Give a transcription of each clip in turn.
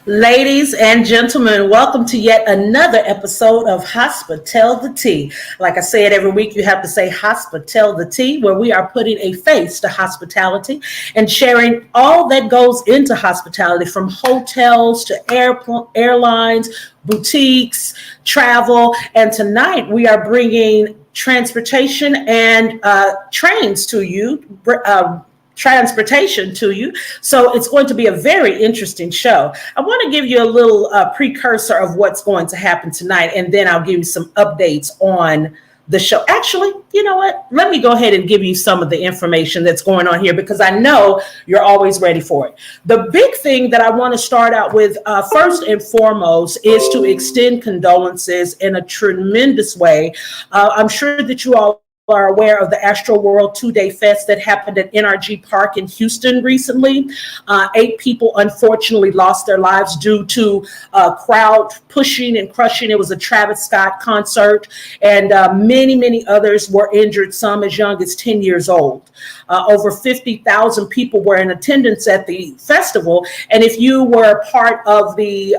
Ladies and gentlemen, welcome to yet another episode of Hospitality. Like I said, every week you have to say Hospitality, where we are putting a face to hospitality and sharing all that goes into hospitality, from hotels to airlines, boutiques, travel. And tonight we are bringing transportation and trains to you. Transportation to you. So it's going to be a very interesting show. I want to give you a little precursor of what's going to happen tonight, and then I'll give you some updates on the show. Actually, you know what? Let me go ahead and give you some of the information that's going on here, because I know you're always ready for it. The big thing that I want to start out with, first and foremost, is to extend condolences in a tremendous way. I'm sure that you all are aware of the Astro World 2-Day Fest that happened at NRG Park in Houston recently. 8 people unfortunately lost their lives due to crowd pushing and crushing. It was a Travis Scott concert, and many others were injured, some as young as 10 years old. Over 50,000 people were in attendance at the festival, and if you were part of the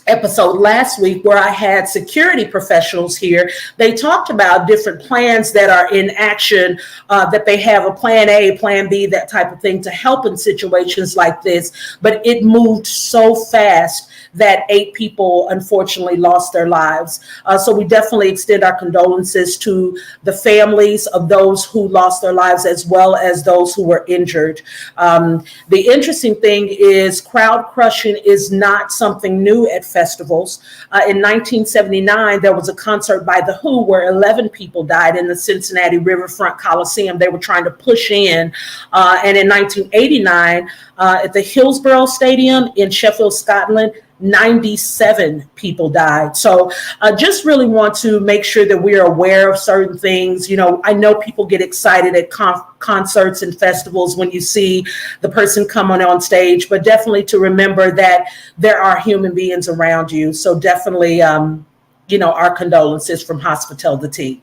episode last week where I had security professionals here, they talked about different plans that are in action, that they have a plan A, plan B, that type of thing to help in situations like this. But it moved so fast that 8 people unfortunately lost their lives. So we definitely extend our condolences to the families of those who lost their lives, as well as those who were injured. The interesting thing is crowd crushing is not something new at festivals. In 1979, there was a concert by The Who where 11 people died in the Cincinnati Riverfront Coliseum. They were trying to push in. And in 1989, at the Hillsborough Stadium in Sheffield, Scotland, 97 people died. So just really want to make sure that we are aware of certain things. You know, I know people get excited at concerts and festivals when you see the person come on stage, but definitely to remember that there are human beings around you. So definitely, our condolences from Hospitality.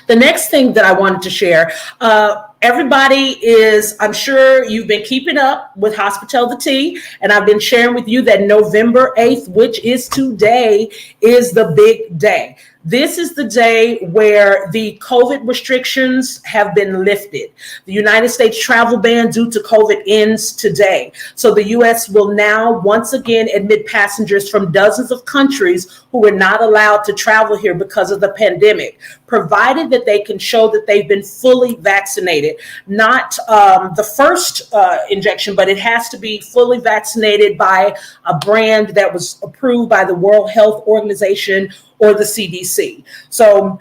The next thing that I wanted to share, everybody is, I'm sure you've been keeping up with Hospitality, and I've been sharing with you that November 8th, which is today, is the big day. This is the day where the COVID restrictions have been lifted. The United States travel ban due to COVID ends today. So the U.S. will now once again admit passengers from dozens of countries who were not allowed to travel here because of the pandemic, provided that they can show that they've been fully vaccinated. Not the first injection, but it has to be fully vaccinated by a brand that was approved by the World Health Organization or the CDC. So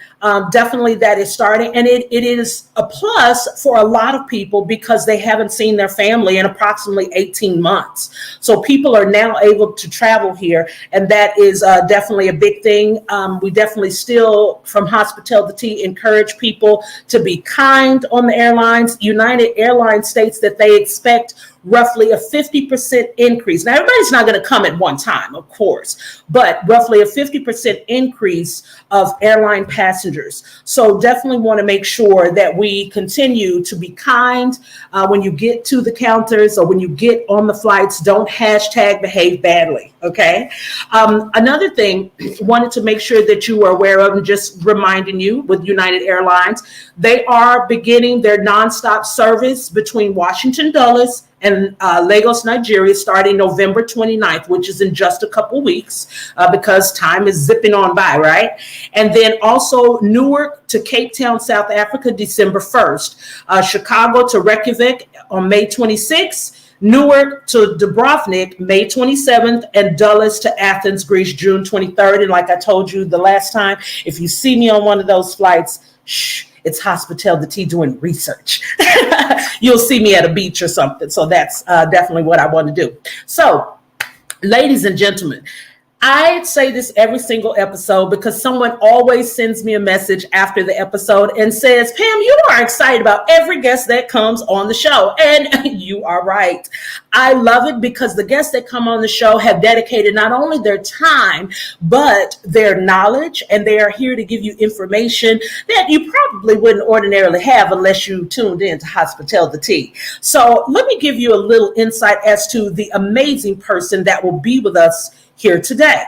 definitely that is starting. And it is a plus for a lot of people because they haven't seen their family in approximately 18 months. So people are now able to travel here. And that is definitely a big thing. We definitely still, from Hospitality, encourage people to be kind on the airlines. United Airlines states that they expect roughly a 50% increase. Now, everybody's not going to come at one time, of course, but roughly a 50% increase of airline passengers. So definitely want to make sure that we continue to be kind when you get to the counters or when you get on the flights. Don't hashtag behave badly, okay? Another thing, wanted to make sure that you were aware of, and just reminding you with United Airlines, they are beginning their nonstop service between Washington, Dulles, and Lagos, Nigeria, starting November 29th, which is in just a couple weeks because time is zipping on by, right? And then also Newark to Cape Town, South Africa, December 1st. Chicago to Reykjavik on May 26th. Newark to Dubrovnik, May 27th, and Dulles to Athens, Greece, June 23rd. And like I told you the last time, if you see me on one of those flights, shh, it's Hospitality doing research. You'll see me at a beach or something. So that's definitely what I want to do. So, ladies and gentlemen, I say this every single episode because someone always sends me a message after the episode and says, Pam, you are excited about every guest that comes on the show. And you are right. I love it because the guests that come on the show have dedicated not only their time, but their knowledge, and they are here to give you information that you probably wouldn't ordinarily have unless you tuned in to Hospital the Tea. So let me give you a little insight as to the amazing person that will be with us here today.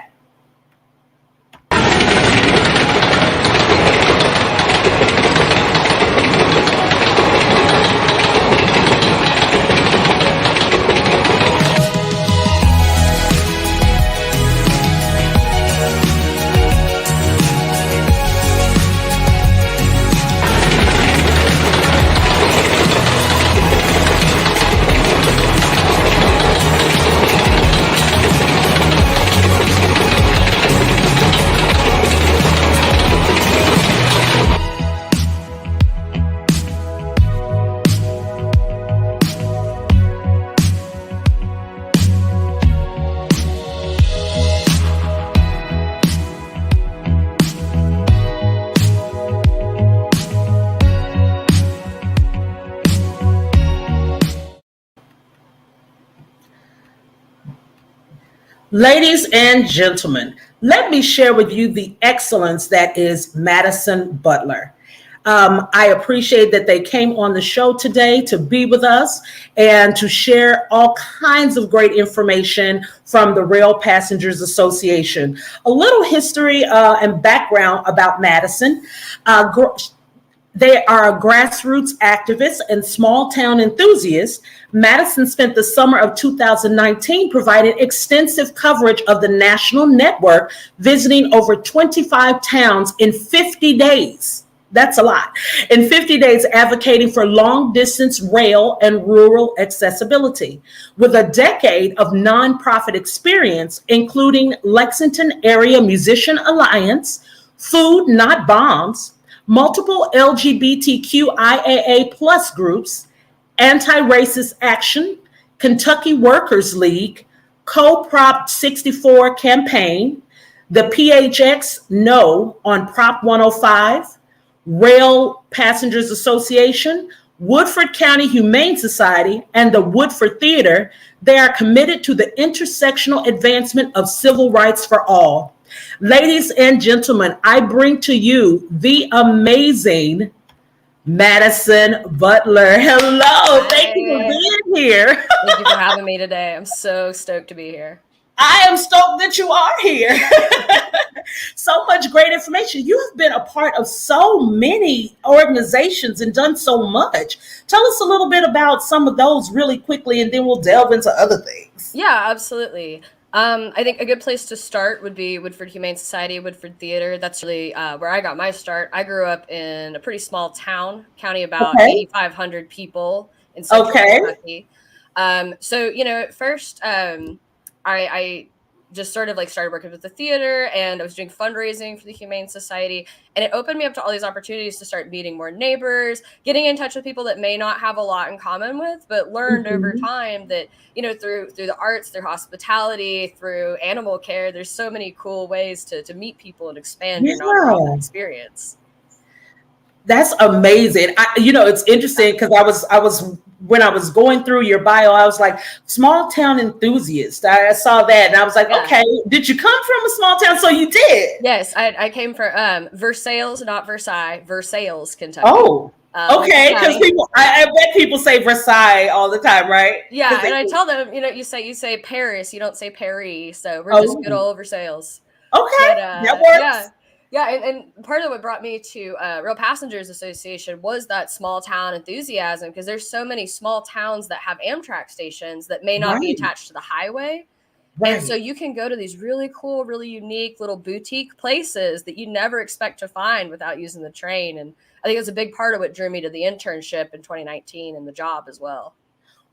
Ladies and gentlemen, let me share with you the excellence that is Madison Butler. I appreciate that they came on the show today to be with us and to share all kinds of great information from the Rail Passengers Association. A little history and background about Madison. They are a grassroots activist and small town enthusiast. Madison spent the summer of 2019 providing extensive coverage of the national network, visiting over 25 towns in 50 days. That's a lot. In 50 days, advocating for long distance rail and rural accessibility. With a decade of nonprofit experience, including Lexington Area Musician Alliance, Food Not Bombs, multiple LGBTQIAA plus groups, Anti-Racist Action, Kentucky Workers League, Co-Prop 64 campaign, the PHX No on Prop 105, Rail Passengers Association, Woodford County Humane Society, and the Woodford Theater. They are committed to the intersectional advancement of civil rights for all. Ladies and gentlemen, I bring to you the amazing Madison Butler. Hello. Hi. Thank you for being here. Thank you for having me today. I'm so stoked to be here. I am stoked that you are here. So much great information. You have been a part of so many organizations and done so much. Tell us a little bit about some of those really quickly, and then we'll delve into other things. Yeah, absolutely. I think a good place to start would be Woodford Humane Society, Woodford Theater. That's really where I got my start. I grew up in a pretty small town, county about 8,500 people in central Kentucky. So, at first, I just sort of started working with the theater, and I was doing fundraising for the Humane Society, and it opened me up to all these opportunities to start meeting more neighbors, getting in touch with people that may not have a lot in common with, but learned over time that, through the arts, through hospitality, through animal care, there's so many cool ways to meet people and expand your nonprofit experience. That's amazing. It's interesting because I was when I was going through your bio, I was like, small town enthusiast. I saw that and I was like, okay, did you come from a small town? So you did. Yes, I came from Versailles, not Versailles, Versailles, Kentucky. Oh, okay. Because I bet people say Versailles all the time, right? Yeah, and I tell them, you say Paris, you don't say Paris, so we're just good old Versailles. Okay, that works. Yeah, and part of what brought me to Rail Passengers Association was that small town enthusiasm, because there's so many small towns that have Amtrak stations that may not be attached to the highway. Right. And so you can go to these really cool, really unique little boutique places that you never expect to find without using the train. And I think it's a big part of what drew me to the internship in 2019 and the job as well.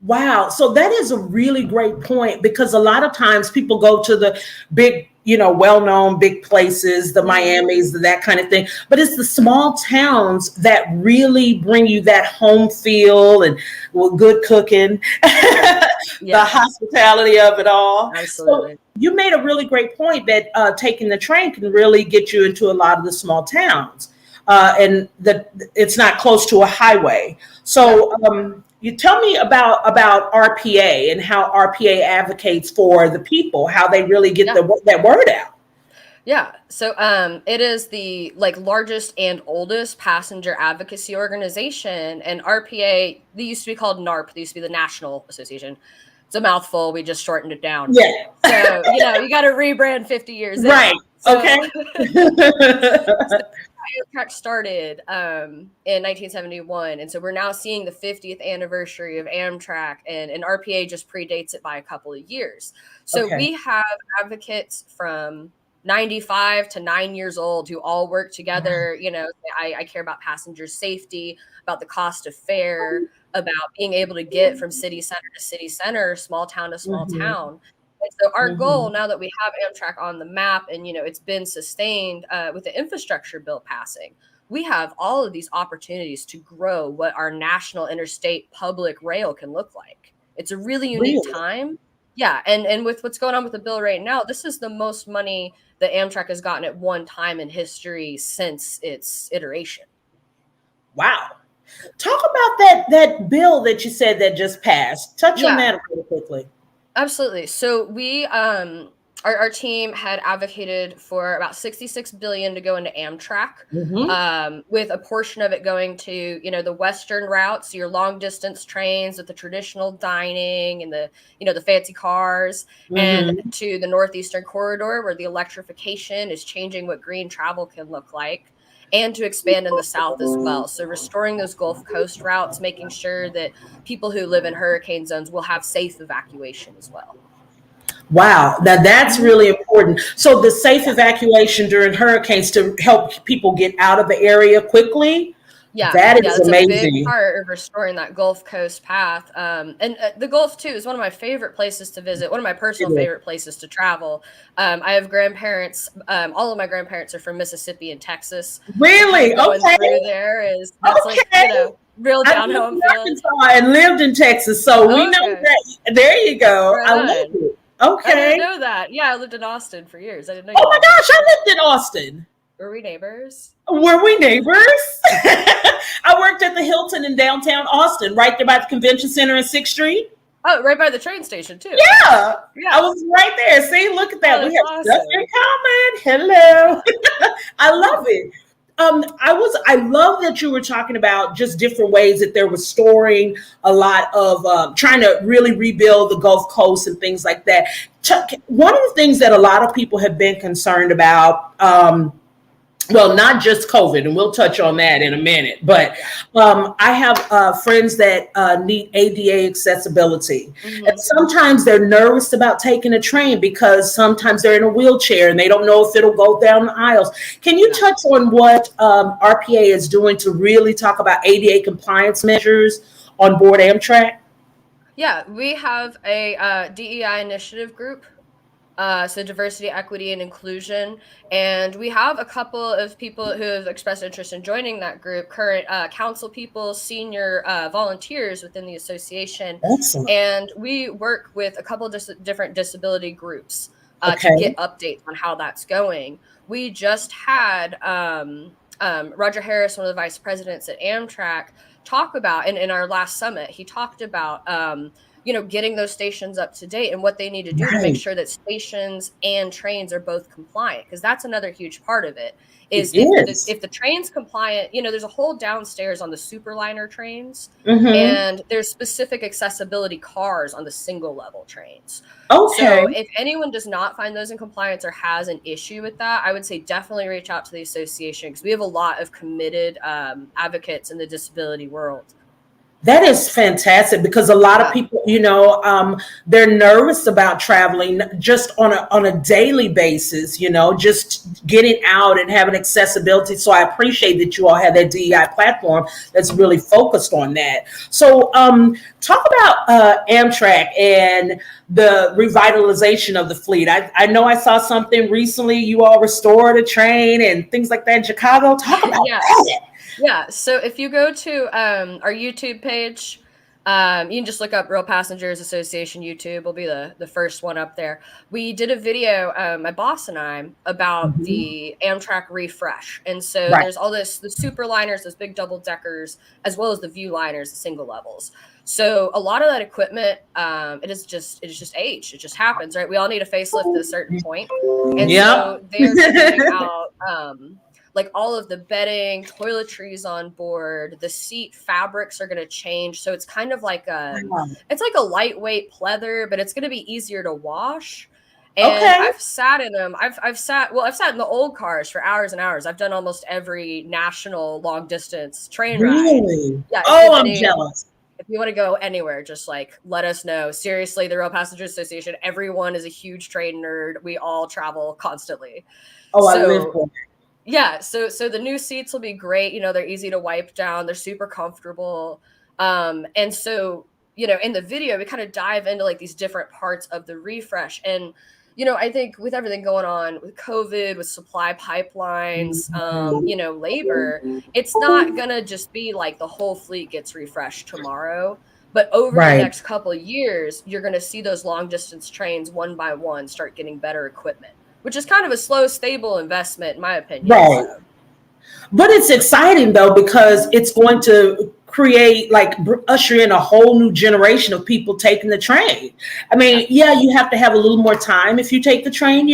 Wow. So that is a really great point, because a lot of times people go to the big, well-known big places, the Miamis, that kind of thing. But it's the small towns that really bring you that home feel and, well, good cooking, Yeah. the hospitality of it all. So Absolutely. you made a really great point that taking the train can really get you into a lot of the small towns. And that it's not close to a highway. So you tell me about RPA and how RPA advocates for the people, how they really get that word out. Yeah. So it is the largest and oldest passenger advocacy organization. And RPA, they used to be called NARP. They used to be the National Association. It's a mouthful. We just shortened it down. Yeah. So, you got to rebrand 50 years Right. in. So, Okay. Amtrak started in 1971, and so we're now seeing the 50th anniversary of Amtrak, and RPA just predates it by a couple of years. So we have advocates from 95 to 9 years old who all work together. I care about passenger safety, about the cost of fare, about being able to get from city center to city center, small town to small town. And so our goal, now that we have Amtrak on the map and, it's been sustained with the infrastructure bill passing, we have all of these opportunities to grow what our national interstate public rail can look like. It's a really unique time. Yeah. And with what's going on with the bill right now, this is the most money that Amtrak has gotten at one time in history since its iteration. Wow. Talk about that bill that you said that just passed. Touch on that really quickly. Absolutely. So we our team had advocated for about 66 billion to go into Amtrak, with a portion of it going to, the western routes, your long distance trains with the traditional dining and the fancy cars, and to the northeastern corridor where the electrification is changing what green travel can look like, and to expand in the south as well. So restoring those Gulf Coast routes, making sure that people who live in hurricane zones will have safe evacuation as well. Wow, now that's really important. So the safe evacuation during hurricanes to help people get out of the area quickly. Yeah, that is that's amazing. a big part of restoring that Gulf Coast path. And the Gulf too is one of my favorite places to visit. One of my personal favorite places to travel. I have grandparents. All of my grandparents are from Mississippi and Texas. Really? So going okay. through there that's real down home feeling. Arkansas and lived in Texas, so we know that. There you go. Right I on. love it. Okay. I didn't know that. Yeah, I lived in Austin for years. I didn't know. Oh my gosh, I lived in Austin. Were we neighbors? Were we neighbors? I worked at the Hilton in downtown Austin, right there by the convention center in 6th Street. Oh, right by the train station too. Yeah. I was right there. See, look at that. We have stuff in common. Hello. I love it. I love that you were talking about just different ways that they're restoring a lot of trying to really rebuild the Gulf Coast and things like that. One of the things that a lot of people have been concerned about, well, not just COVID, and we'll touch on that in a minute, but I have friends that need ADA accessibility. And sometimes they're nervous about taking a train because sometimes they're in a wheelchair and they don't know if it'll go down the aisles. Can you touch on what RPA is doing to really talk about ADA compliance measures on board Amtrak? Yeah, we have a DEI initiative group. So diversity, equity, and inclusion. And we have a couple of people who have expressed interest in joining that group, current council people, senior volunteers within the association. Excellent. And we work with a couple of different disability groups to get updates on how that's going. We just had Roger Harris, one of the vice presidents at Amtrak, talk about, and in our last summit, he talked about getting those stations up to date and what they need to do to make sure that stations and trains are both compliant. Because that's another huge part of it. If the train's compliant, there's a whole downstairs on the superliner trains, and there's specific accessibility cars on the single level trains. So if anyone does not find those in compliance or has an issue with that, I would say definitely reach out to the association, because we have a lot of committed advocates in the disability world. That is fantastic because a lot of people, they're nervous about traveling just on a daily basis, just getting out and having accessibility. So I appreciate that you all have that DEI platform that's really focused on that. So talk about Amtrak and the revitalization of the fleet. I know I saw something recently. You all restored a train and things like that in Chicago. Talk about that. Yeah, so if you go to our YouTube page, you can just look up Real Passengers Association YouTube. Will be the first one up there. We did a video, my boss and I, about the Amtrak refresh. And so there's all the super liners, those big double deckers, as well as the view liners, the single levels. So a lot of that equipment, it is just age. It just happens, right? We all need a facelift at a certain point. And so they're figuring out like all of the bedding, toiletries on board, the seat fabrics are going to change. So it's kind of like it's like a lightweight pleather, but it's going to be easier to wash. And I've sat in them. I've sat in the old cars for hours and hours. I've done almost every national long distance train ride. Yeah. I'm jealous. If you want to go anywhere, just like let us know. Seriously, the Real Passengers Association, everyone is a huge train nerd. We all travel constantly. I live for it. Yeah, so the new seats will be great. They're easy to wipe down. They're super comfortable. And so, in the video, we kind of dive into like these different parts of the refresh. And, I think with everything going on with COVID, with supply pipelines, labor, it's not going to just be like the whole fleet gets refreshed tomorrow. But over the next couple of years, you're going to see those long distance trains one by one start getting better equipment, which is kind of a slow, stable investment, in my opinion. Right. So. But it's exciting, though, because it's going to create, like, usher in a whole new generation of people taking the train. I mean, you have to have a little more time if you take the train,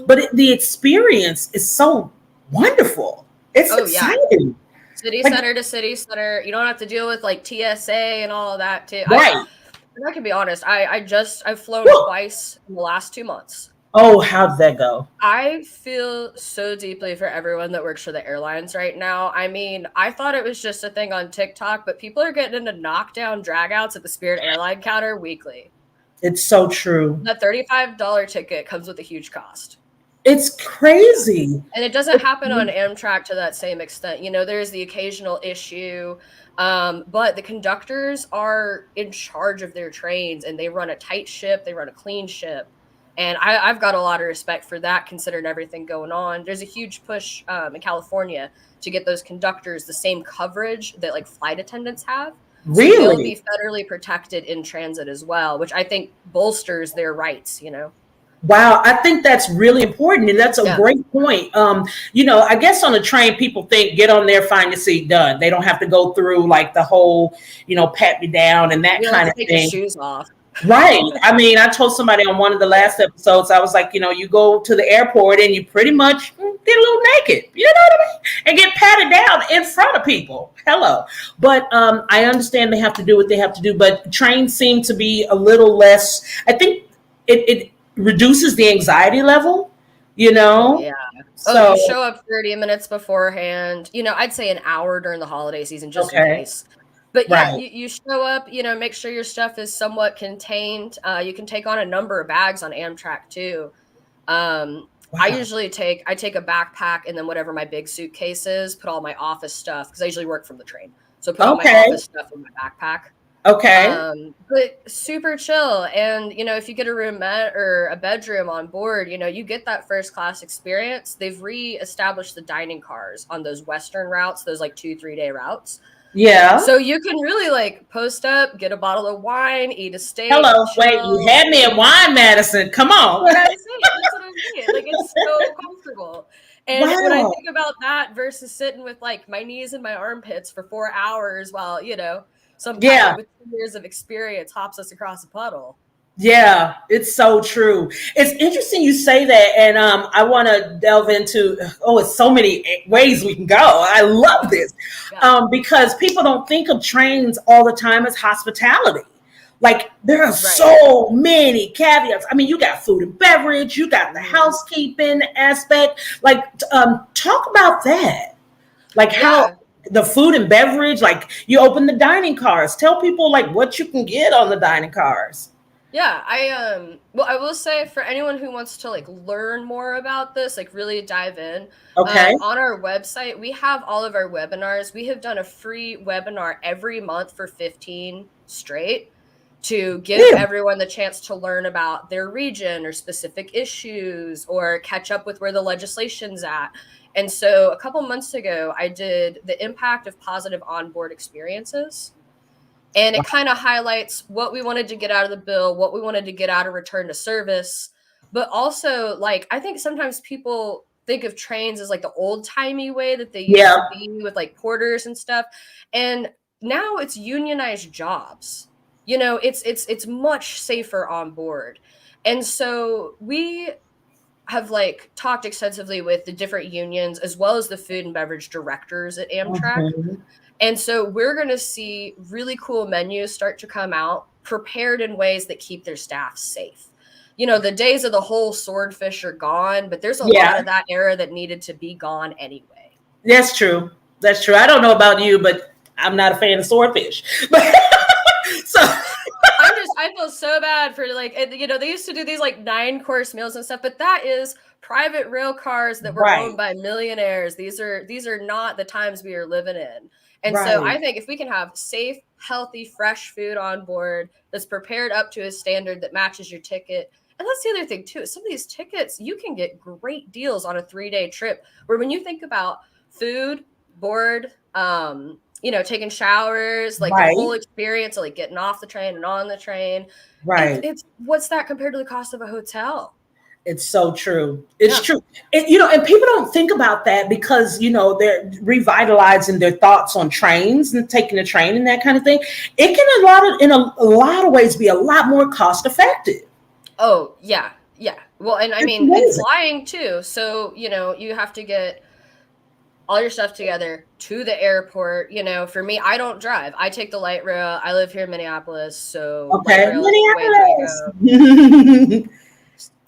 but the experience is so wonderful. It's exciting. Yeah. City center to city center. You don't have to deal with, like, TSA and all of that, too. Right. I can be honest. I've flown twice in the last 2 months. Oh, how'd that go? I feel so deeply for everyone that works for the airlines right now. I mean, I thought it was just a thing on TikTok, but people are getting into knockdown dragouts at the Spirit airline counter weekly. It's so true. The $35 ticket comes with a huge cost. It's crazy. And it doesn't happen on Amtrak to that same extent. There's the occasional issue, but the conductors are in charge of their trains, and they run a tight ship. They run a clean ship. And I've got a lot of respect for that, considering everything going on. There's a huge push in California to get those conductors the same coverage that like flight attendants have. Really? So they'll be federally protected in transit as well, which I think bolsters their rights, Wow, I think that's really important. And that's a great point. I guess on a train, people think get on there, find your seat, done. They don't have to go through like the whole, pat me down and that kind of thing. Take your shoes off. Right. I mean, I told somebody on one of the last episodes, I was like, you go to the airport and you pretty much get a little naked, you know what I mean? And get patted down in front of people. Hello. But I understand they have to do what they have to do, but trains seem to be a little less, I think it reduces the anxiety level, Yeah. So you show up 30 minutes beforehand, I'd say an hour during the holiday season, just in case. But you show up, make sure your stuff is somewhat contained. You can take on a number of bags on Amtrak too. I usually take a backpack and then whatever my big suitcase is, put all my office stuff, because I usually work from the train. So put all my office stuff in my backpack. Okay. But super chill. And, if you get a roomette or a bedroom on board, you get that first class experience. They've reestablished the dining cars on those Western routes, those like 2-3 day routes. Yeah. So you can really like post up, get a bottle of wine, eat a steak. Hello, wait, you had me at wine, Madison. Come on. That's what I'm saying. Like, it's so comfortable. And when I think about that versus sitting with like my knees in my armpits for 4 hours while, some guy with 2 years of experience hops us across a puddle. Yeah, it's so true. It's interesting you say that, and I want to delve into, it's so many ways we can go. I love this because people don't think of trains all the time as hospitality. Like, there are so many caveats. I mean, you got food and beverage, you got the housekeeping aspect. Like, talk about that. Like, how the food and beverage, like you open the dining cars. Tell people like what you can get on the dining cars. Yeah, I will say for anyone who wants to like learn more about this, like really dive in, Okay. on our website, we have all of our webinars. We have done a free webinar every month for 15 straight to give Yeah. everyone the chance to learn about their region or specific issues or catch up with where the legislation's at. And so a couple months ago, I did the impact of positive onboard experiences. And it kind of highlights what we wanted to get out of the bill, what we wanted to get out of return to service. But also, like, I think sometimes people think of trains as like the old timey way that they used Yeah. to be with like porters and stuff. And now it's unionized jobs. You know, it's much safer on board. And so we have like talked extensively with the different unions as well as the food and beverage directors at Amtrak. Mhm. And so we're going to see really cool menus start to come out prepared in ways that keep their staff safe. You know, the days of the whole swordfish are gone, but there's a lot of that era that needed to be gone anyway. That's true. That's true. I don't know about you, but I'm not a fan of swordfish. So I feel so bad for like, you know, they used to do these like 9-course meals and stuff, but that is private rail cars that were owned by millionaires. These are not the times we are living in. And so I think if we can have safe, healthy, fresh food on board that's prepared up to a standard that matches your ticket. And that's the other thing too. Some of these tickets, you can get great deals on a 3-day trip where when you think about food, board, you know, taking showers, like the whole experience of like getting off the train and on the train. Right. It's what's that compared to the cost of a hotel? It's so true. It's true. You know, and people don't think about that because, you know, they're revitalizing their thoughts on trains and taking the train and that kind of thing. It can in a lot of ways be a lot more cost effective. Oh, yeah. Yeah. Well, and I mean, and flying too. So, you know, you have to get all your stuff together to the airport. You know, for me, I don't drive. I take the light rail. I live here in Minneapolis, so light rail is the way to go.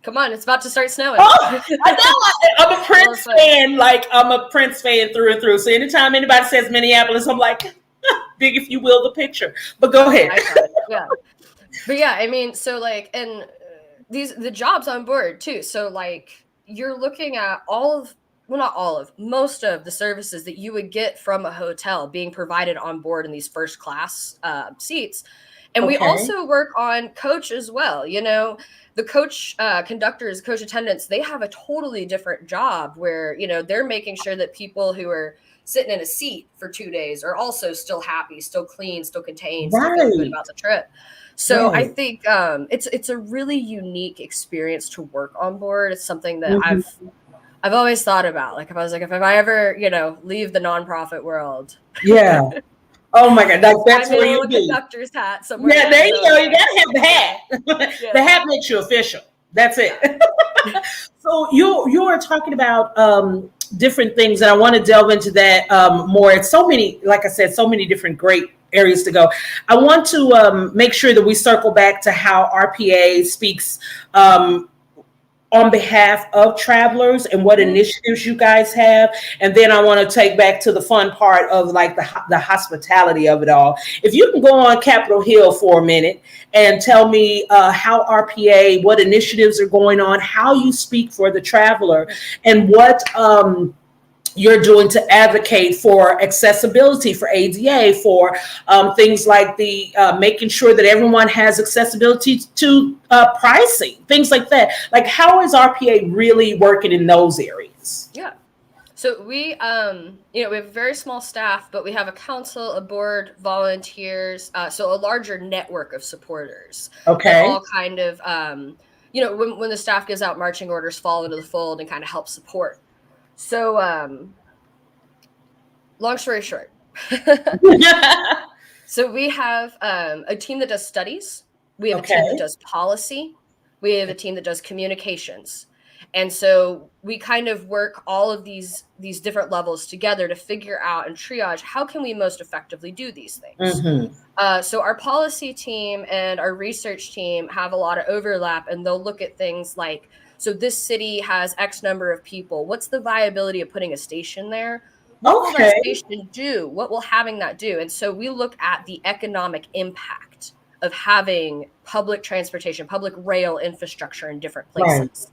Come on, it's about to start snowing. Oh, I know. I'm a Prince fan. Like, I'm a Prince fan through and through. So anytime anybody says Minneapolis, I'm like, dig, if you will, the picture. But go ahead. Yeah. But yeah, I mean, so like, and the jobs on board too. So like, you're looking at most of the services that you would get from a hotel being provided on board in these first class seats. And we also work on coach as well. You know, the coach conductors, coach attendants, they have a totally different job where, you know, they're making sure that people who are sitting in a seat for 2 days are also still happy, still clean, still contained, still feeling good about the trip. So I think it's a really unique experience to work on board. It's something that I've always thought about. Like, if I ever, you know, leave the nonprofit world. Yeah. Oh my God, that's where you be. Conductor's hat somewhere. Yeah, there you go. You gotta have the hat. The hat makes you official. That's it. So you are talking about different things, and I want to delve into that more. It's so many, like I said, so many different great areas to go. I want to make sure that we circle back to how RPA speaks on behalf of travelers and what initiatives you guys have. And then I want to take back to the fun part of like the hospitality of it all. If you can go on Capitol Hill for a minute and tell me how RPA, what initiatives are going on, how you speak for the traveler, and what you're doing to advocate for accessibility, for ADA, for things like the making sure that everyone has accessibility to pricing, things like that. Like, how is RPA really working in those areas? Yeah. So we, you know, we have a very small staff, but we have a council, a board, volunteers, so a larger network of supporters. Okay. All kind of, you know, when the staff gives out marching orders, fall into the fold and kind of help support. So, long story short, so we have a team that does studies. We have a team that does policy. We have a team that does communications. And so we kind of work all of these different levels together to figure out and triage how can we most effectively do these things. So our policy team and our research team have a lot of overlap, and they'll look at things like, so this city has X number of people. What's the viability of putting a station there? What will that station do? What will having that do? And so we look at the economic impact of having public transportation, public rail infrastructure in different places.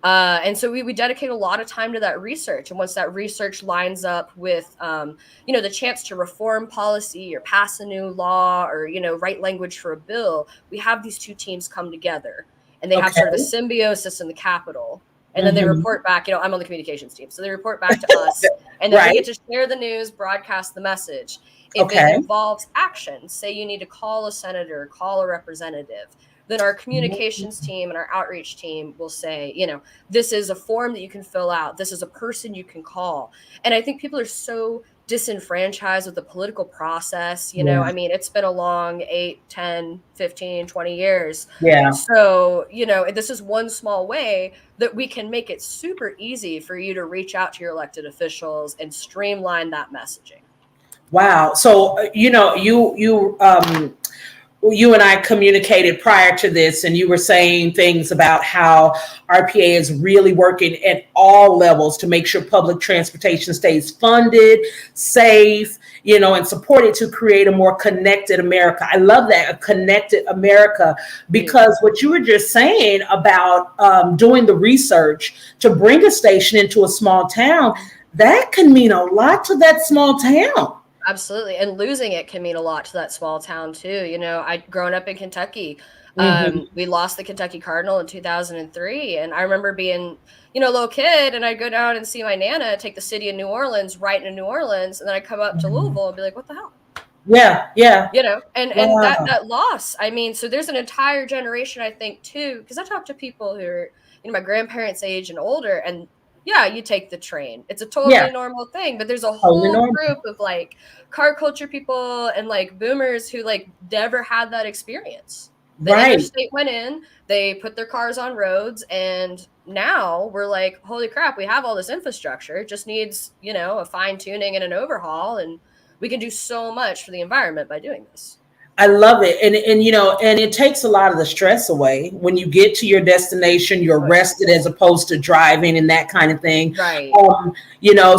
Right. And so we dedicate a lot of time to that research. And once that research lines up with, the chance to reform policy or pass a new law or, write language for a bill, we have these two teams come together and they have sort of a symbiosis in the Capitol. And then they report back, I'm on the communications team. So they report back to us and then we get to share the news, broadcast the message. If it involves action, say you need to call a senator, call a representative, then our communications team and our outreach team will say, this is a form that you can fill out. This is a person you can call. And I think people are so disenfranchised with the political process. I mean, it's been a long 8, 10, 15, 20 years. Yeah. So, this is one small way that we can make it super easy for you to reach out to your elected officials and streamline that messaging. Wow. So, you and I communicated prior to this, and you were saying things about how RPA is really working at all levels to make sure public transportation stays funded, safe, and supported to create a more connected America. I love that, a connected America, because what you were just saying about doing the research to bring a station into a small town, that can mean a lot to that small town. Absolutely. And losing it can mean a lot to that small town too. I'd grown up in Kentucky. We lost the Kentucky Cardinal in 2003. And I remember being, a little kid, and I'd go down and see my Nana take the city of New Orleans right into New Orleans. And then I'd come up to Louisville and be like, what the hell? Yeah. And that loss. I mean, so there's an entire generation, I think, too, because I talk to people who are, my grandparents' age and older, and yeah, you take the train. It's a totally normal thing, but there's a whole group of like car culture people and like boomers who like never had that experience. The interstate went in, they put their cars on roads, and now we're like, holy crap, we have all this infrastructure. It just needs, a fine tuning and an overhaul, and we can do so much for the environment by doing this. I love it. And it takes a lot of the stress away. When you get to your destination, you're rested as opposed to driving and that kind of thing. Right.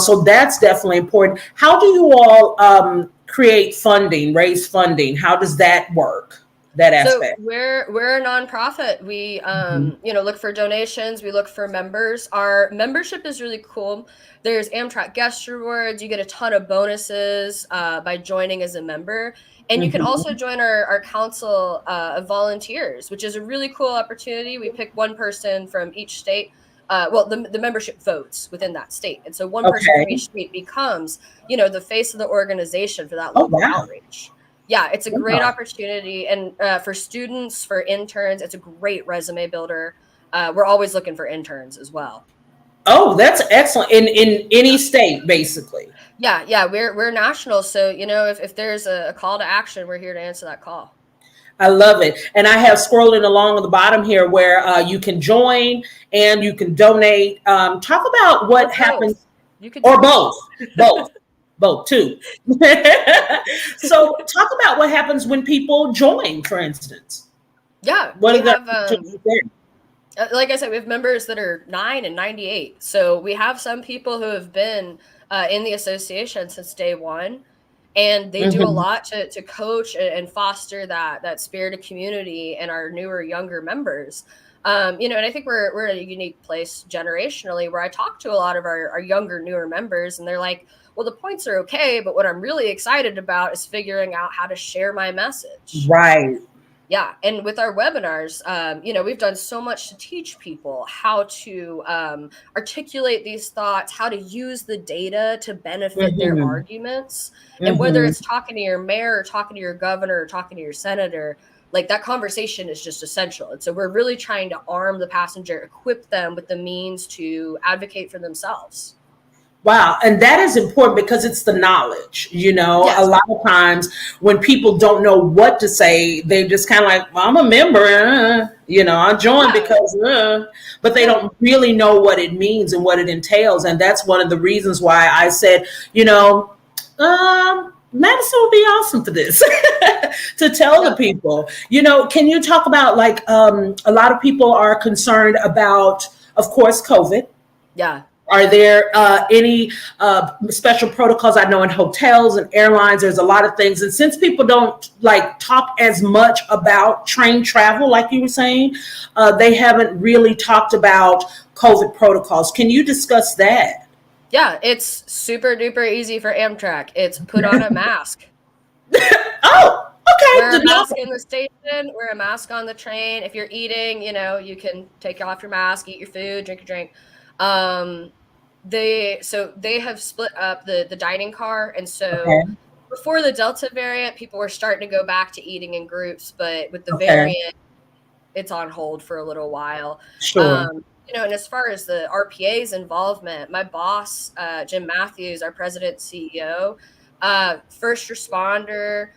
So that's definitely important. How do you all create funding, raise funding? How does that work? That aspect. So we're a nonprofit. We look for donations. We look for members. Our membership is really cool. There's Amtrak guest rewards. You get a ton of bonuses by joining as a member. And you can also join our council of volunteers, which is a really cool opportunity. We pick one person from each state. The membership votes within that state. And so one person from each state becomes, the face of the organization for that local outreach. Yeah, it's a great opportunity. And for students, for interns, it's a great resume builder. We're always looking for interns as well. Oh, that's excellent. In any state, basically. Yeah, we're national. So, if there's a call to action, we're here to answer that call. I love it. And I have scrolling along at the bottom here where you can join and you can donate. Talk about what happens. You can or both too. So talk about what happens when people join, for instance. Yeah. What like I said, we have members that are 9 and 98. So we have some people who have been in the association since day one, and they do a lot to coach and foster that spirit of community in our newer, younger members. And I think we're in a unique place generationally where I talk to a lot of our younger, newer members, and they're like, well, the points are okay, but what I'm really excited about is figuring out how to share my message. Right. Yeah. And with our webinars, we've done so much to teach people how to articulate these thoughts, how to use the data to benefit their arguments. And whether it's talking to your mayor or talking to your governor or talking to your senator, like that conversation is just essential. And so we're really trying to arm the passenger, equip them with the means to advocate for themselves. Wow. And that is important because it's the knowledge, Yes. A lot of times when people don't know what to say, they just kind of like, well, I'm a member, I joined because, but they don't really know what it means and what it entails. And that's one of the reasons why I said, Madison would be awesome for this to tell the people, can you talk about like a lot of people are concerned about, of course, COVID. Yeah. Are there any special protocols? I know in hotels and airlines, there's a lot of things. And since people don't like talk as much about train travel, like you were saying, they haven't really talked about COVID protocols. Can you discuss that? Yeah, it's super duper easy for Amtrak. It's put on a mask. Oh, Wear okay. a mask in the station, wear a mask on the train. If you're eating, you can take off your mask, eat your food, drink your drink. They have split up the dining car, and so Okay. before the Delta variant, people were starting to go back to eating in groups, but with the Okay. variant, it's on hold for a little while. Sure. And as far as the RPA's involvement, my boss, Jim Matthews, our president CEO, first responder,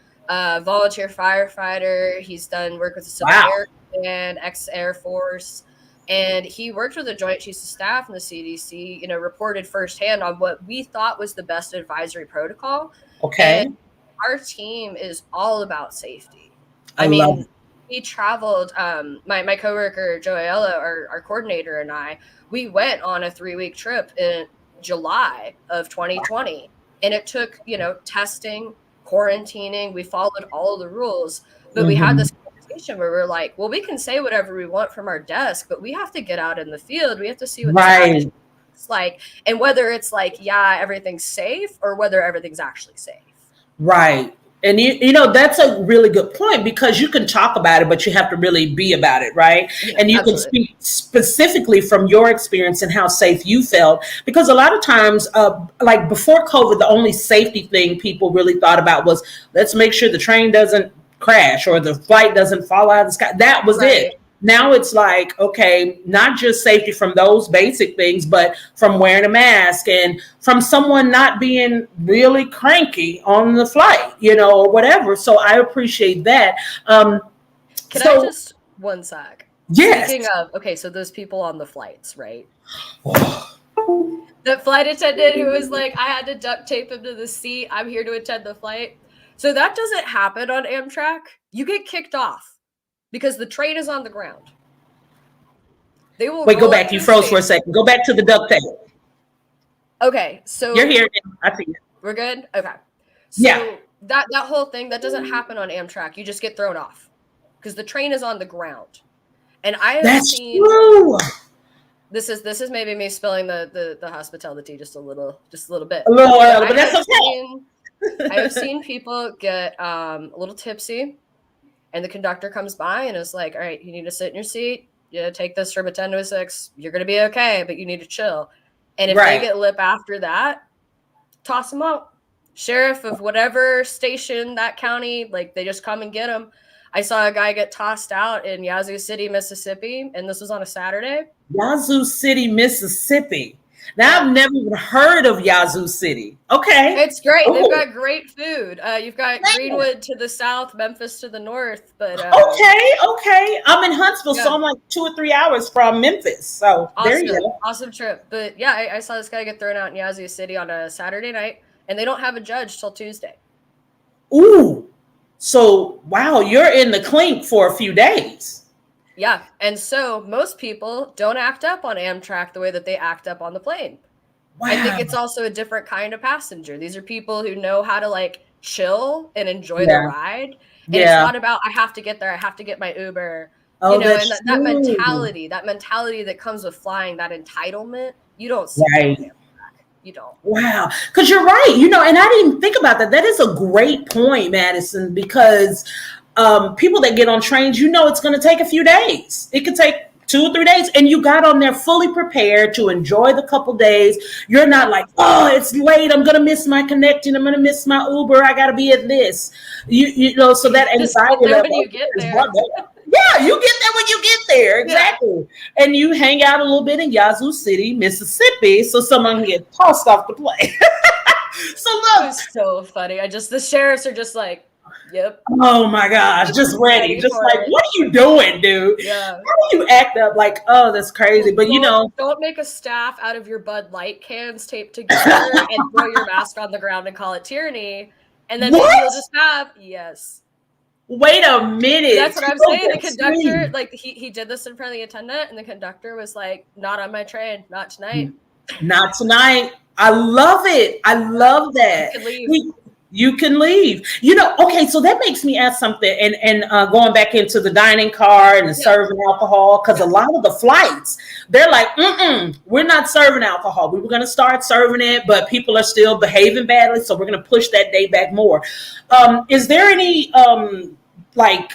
volunteer firefighter. He's done work with the Civil Wow. Air Command, ex-Air Force, and he worked with the Joint Chiefs of Staff and the CDC, reported firsthand on what we thought was the best advisory protocol. Okay. And our team is all about safety. I I love mean, it. we traveled, my coworker, Joella, our coordinator, and we went on a 3-week trip in July of 2020. And it took, testing, quarantining. We followed all of the rules, but we had Hmm. this conversation where we're like, well, we can say whatever we want from our desk, but we have to get out in the field. We have to see what this Right. actually looks like. And whether it's like, yeah, everything's safe, or whether everything's actually safe. Right. And that's a really good point because you can talk about it, but you have to really be about it, right? Yeah, And you can absolutely. speak specifically from your experience and how safe you felt. Because a lot of times, like before COVID, the only safety thing people really thought about was let's make sure the train doesn't crash or the flight doesn't fall out of the sky. That was Right. it. Now it's like, okay, not just safety from those basic things, but from wearing a mask and from someone not being really cranky on the flight, or whatever. So I appreciate that. Can I So, just one sec? yes. Speaking of, okay, so those people on the flights, right? The flight attendant who was like, I had to duct tape him to the seat. I'm here to attend the flight. So that doesn't happen on Amtrak. You get kicked off because the train is on the ground. They will Wait, go roll up back. to You the froze for a station. second. Go back to the duct tape. Okay, You're so here. I see it. we're good? Okay. Yeah. So that whole thing, that doesn't happen on Amtrak. You just get thrown off because the train is on the ground. And I have That's seen true. this is maybe me spilling the hospitality just a little bit. A little But early, but that's I have seen people get a little tipsy, and the conductor comes by and is like, all right, you need to sit in your seat. Take this from a 10 to a 6. You're going to be okay, but you need to chill. And if they right. get lip after that, toss them out. Sheriff of whatever station, that county, like they just come and get them. I saw a guy get tossed out in Yazoo City, Mississippi, and this was on a Saturday. Yazoo City, Mississippi. Now Yeah. I've never even heard of Yazoo City. Okay. It's great. They've Oh, got great food. You've got Greenwood to the south, Memphis to the north, but okay. I'm in Huntsville, so yeah, I'm like 2 or 3 hours from Memphis. So there you go. awesome trip. But yeah, I saw this guy get thrown out in Yazoo City on a Saturday night, and they don't have a judge till Tuesday. Ooh. So wow, you're in the clink for a few days. Yeah, and so most people don't act up on Amtrak the way that they act up on the plane. Wow. I think it's also a different kind of passenger. These are people who know how to like chill and enjoy the Yeah. ride. And it's Yeah. not about I have to get there, I have to get my Uber. Oh, And that's that true. mentality that comes with flying, that entitlement, you don't see that on Right. Amtrak. You don't. Wow. Because you're right. And I didn't even think about that. That is a great point, Madison, because people that get on trains, it's going to take a few days. It could take 2 or 3 days, and you got on there fully prepared to enjoy the couple days. You're not like, oh, it's late. I'm going to miss my connecting. I'm going to miss my Uber. I got to be at this. So that Just get anxiety there level when you get is there. one day. Yeah, you get there when you get there. Exactly. Yeah. And you hang out a little bit in Yazoo City, Mississippi, so someone can get tossed off the plane. So look. It was so funny. The sheriffs are just like, yep. Oh my gosh, just ready. Just like, what are you doing, dude? Yeah. How do you act up like, oh, that's crazy? But don't make a staff out of your Bud Light cans taped together and throw your mask on the ground and call it tyranny. And then maybe you'll just have Wait a minute. That's what I'm saying. The conductor, like he did this in front of the attendant, and the conductor was like, "Not on my train, not tonight." Not tonight. I love it. I love that. You can leave. You can leave. Okay, so that makes me ask something. And going back into the dining car and the serving alcohol, because a lot of the flights, they're like, we're not serving alcohol. We were going to start serving it, but people are still behaving badly, so we're going to push that day back more. Is there any like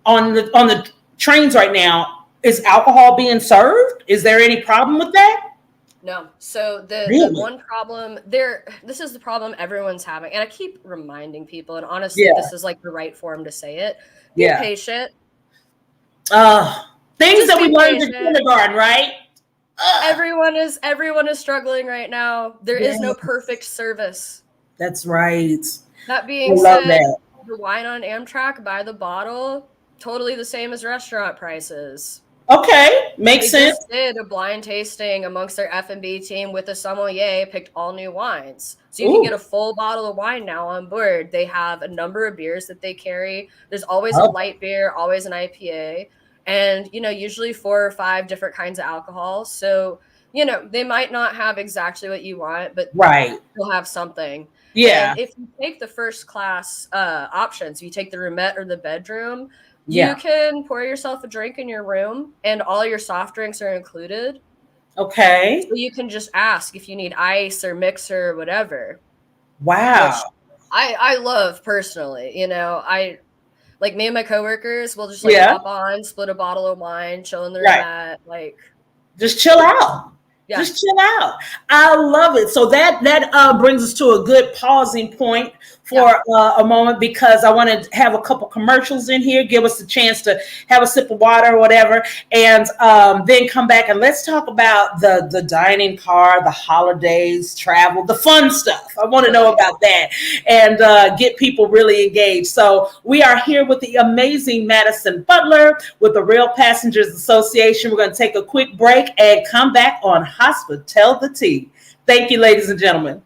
on the trains right now? Is alcohol being served? Is there any problem with that? No. So the one problem there, this is the problem everyone's having. And I keep reminding people, and honestly, this is like the right form to say it. Be patient. Things that we learned in kindergarten, right? Everyone is struggling right now. There is no perfect service. That's right. That being said, the wine on Amtrak by the bottle, totally the same as restaurant prices. Okay, makes sense. They just did a blind tasting amongst their F&B team with a sommelier, picked all new wines. So you can get a full bottle of wine now on board. They have a number of beers that they carry. There's always a light beer, always an IPA, and, usually 4 or 5 different kinds of alcohol. So, they might not have exactly what you want, but they'll have something. Yeah. And if you take the first class options, you take the roomette or the bedroom, you can pour yourself a drink in your room, and all your soft drinks are included. Okay. So you can just ask if you need ice or mixer or whatever. Wow. Which I love personally. I like me and my coworkers will just hop on, split a bottle of wine, chill in the roomette, just chill out. Yeah. Just chill out. I love it. So that brings us to a good pausing point for a moment, because I want to have a couple commercials in here, give us a chance to have a sip of water or whatever, and then come back and let's talk about the dining car, the holidays, travel, the fun stuff. I want to know about that and get people really engaged. So we are here with the amazing Madison Butler with the Rail Passengers Association. We're going to take a quick break and come back on Hospitality. Thank you, ladies and gentlemen.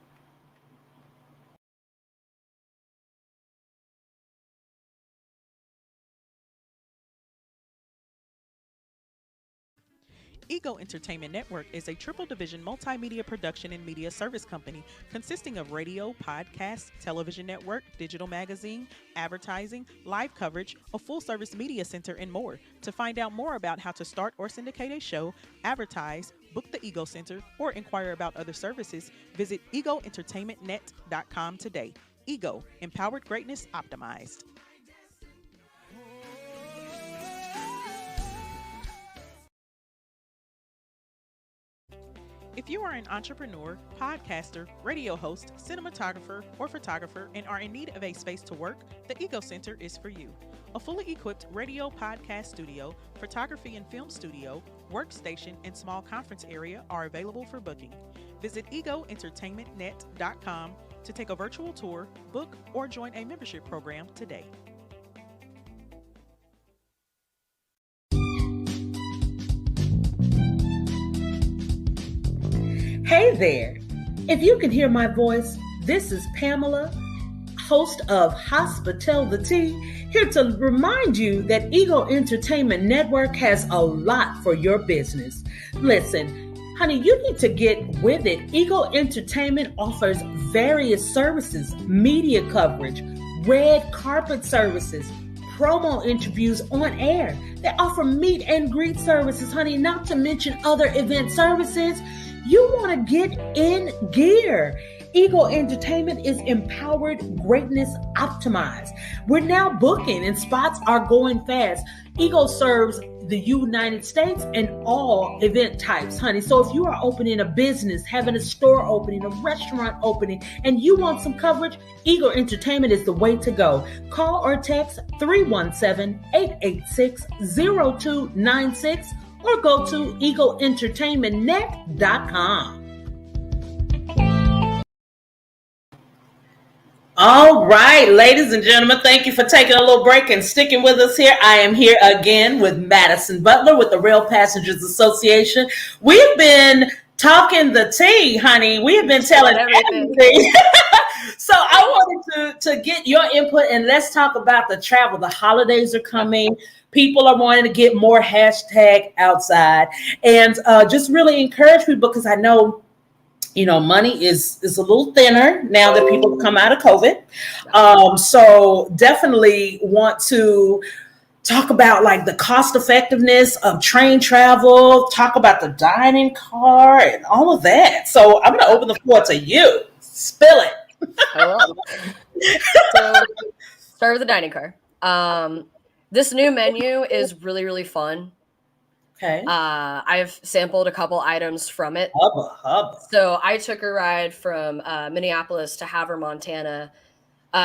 Ego Entertainment Network is a triple division multimedia production and media service company consisting of radio, podcast, television network, digital magazine, advertising, live coverage, a full service media center, and more. To find out more about how to start or syndicate a show, advertise, book the Ego Center, or inquire about other services, visit egoentertainmentnet.com today. Ego, empowered greatness optimized. If you are an entrepreneur, podcaster, radio host, cinematographer, or photographer and are in need of a space to work, the Ego Center is for you. A fully equipped radio podcast studio, photography and film studio, workstation, and small conference area are available for booking. Visit egoentertainmentnet.com to take a virtual tour, book, or join a membership program today. Hey there. If you can hear my voice, this is Pamela, host of Hospitality, here to remind you that Ego Entertainment Network has a lot for your business. Listen, honey, you need to get with it. Ego Entertainment offers various services, media coverage, red carpet services, promo interviews on air. They offer meet and greet services, honey, not to mention other event services. You want to get in gear. Ego Entertainment is empowered greatness optimized. We're now booking and spots are going fast. Ego serves the United States and all event types, honey. So if you are opening a business, having a store opening, a restaurant opening, and you want some coverage, Ego Entertainment is the way to go. Call or text 317-886-0296 or go to egoentertainmentnet.com. All right, ladies and gentlemen, thank you for taking a little break and sticking with us here. I am here again with Madison Butler with the Rail Passengers Association. We've been talking the tea, honey. We have been telling everything. So I wanted to get your input, and let's talk about the travel. The holidays are coming. People are wanting to get more hashtag outside, and just really encourage people, because I know, money is a little thinner now that people come out of COVID. So definitely want to talk about like the cost effectiveness of train travel, talk about the dining car and all of that. So I'm going to open the floor to you. Spill it. I will. So start with the dining car. This new menu is really, really fun. Okay. I've sampled a couple items from it. Hubba. So I took a ride from Minneapolis to Havre, Montana.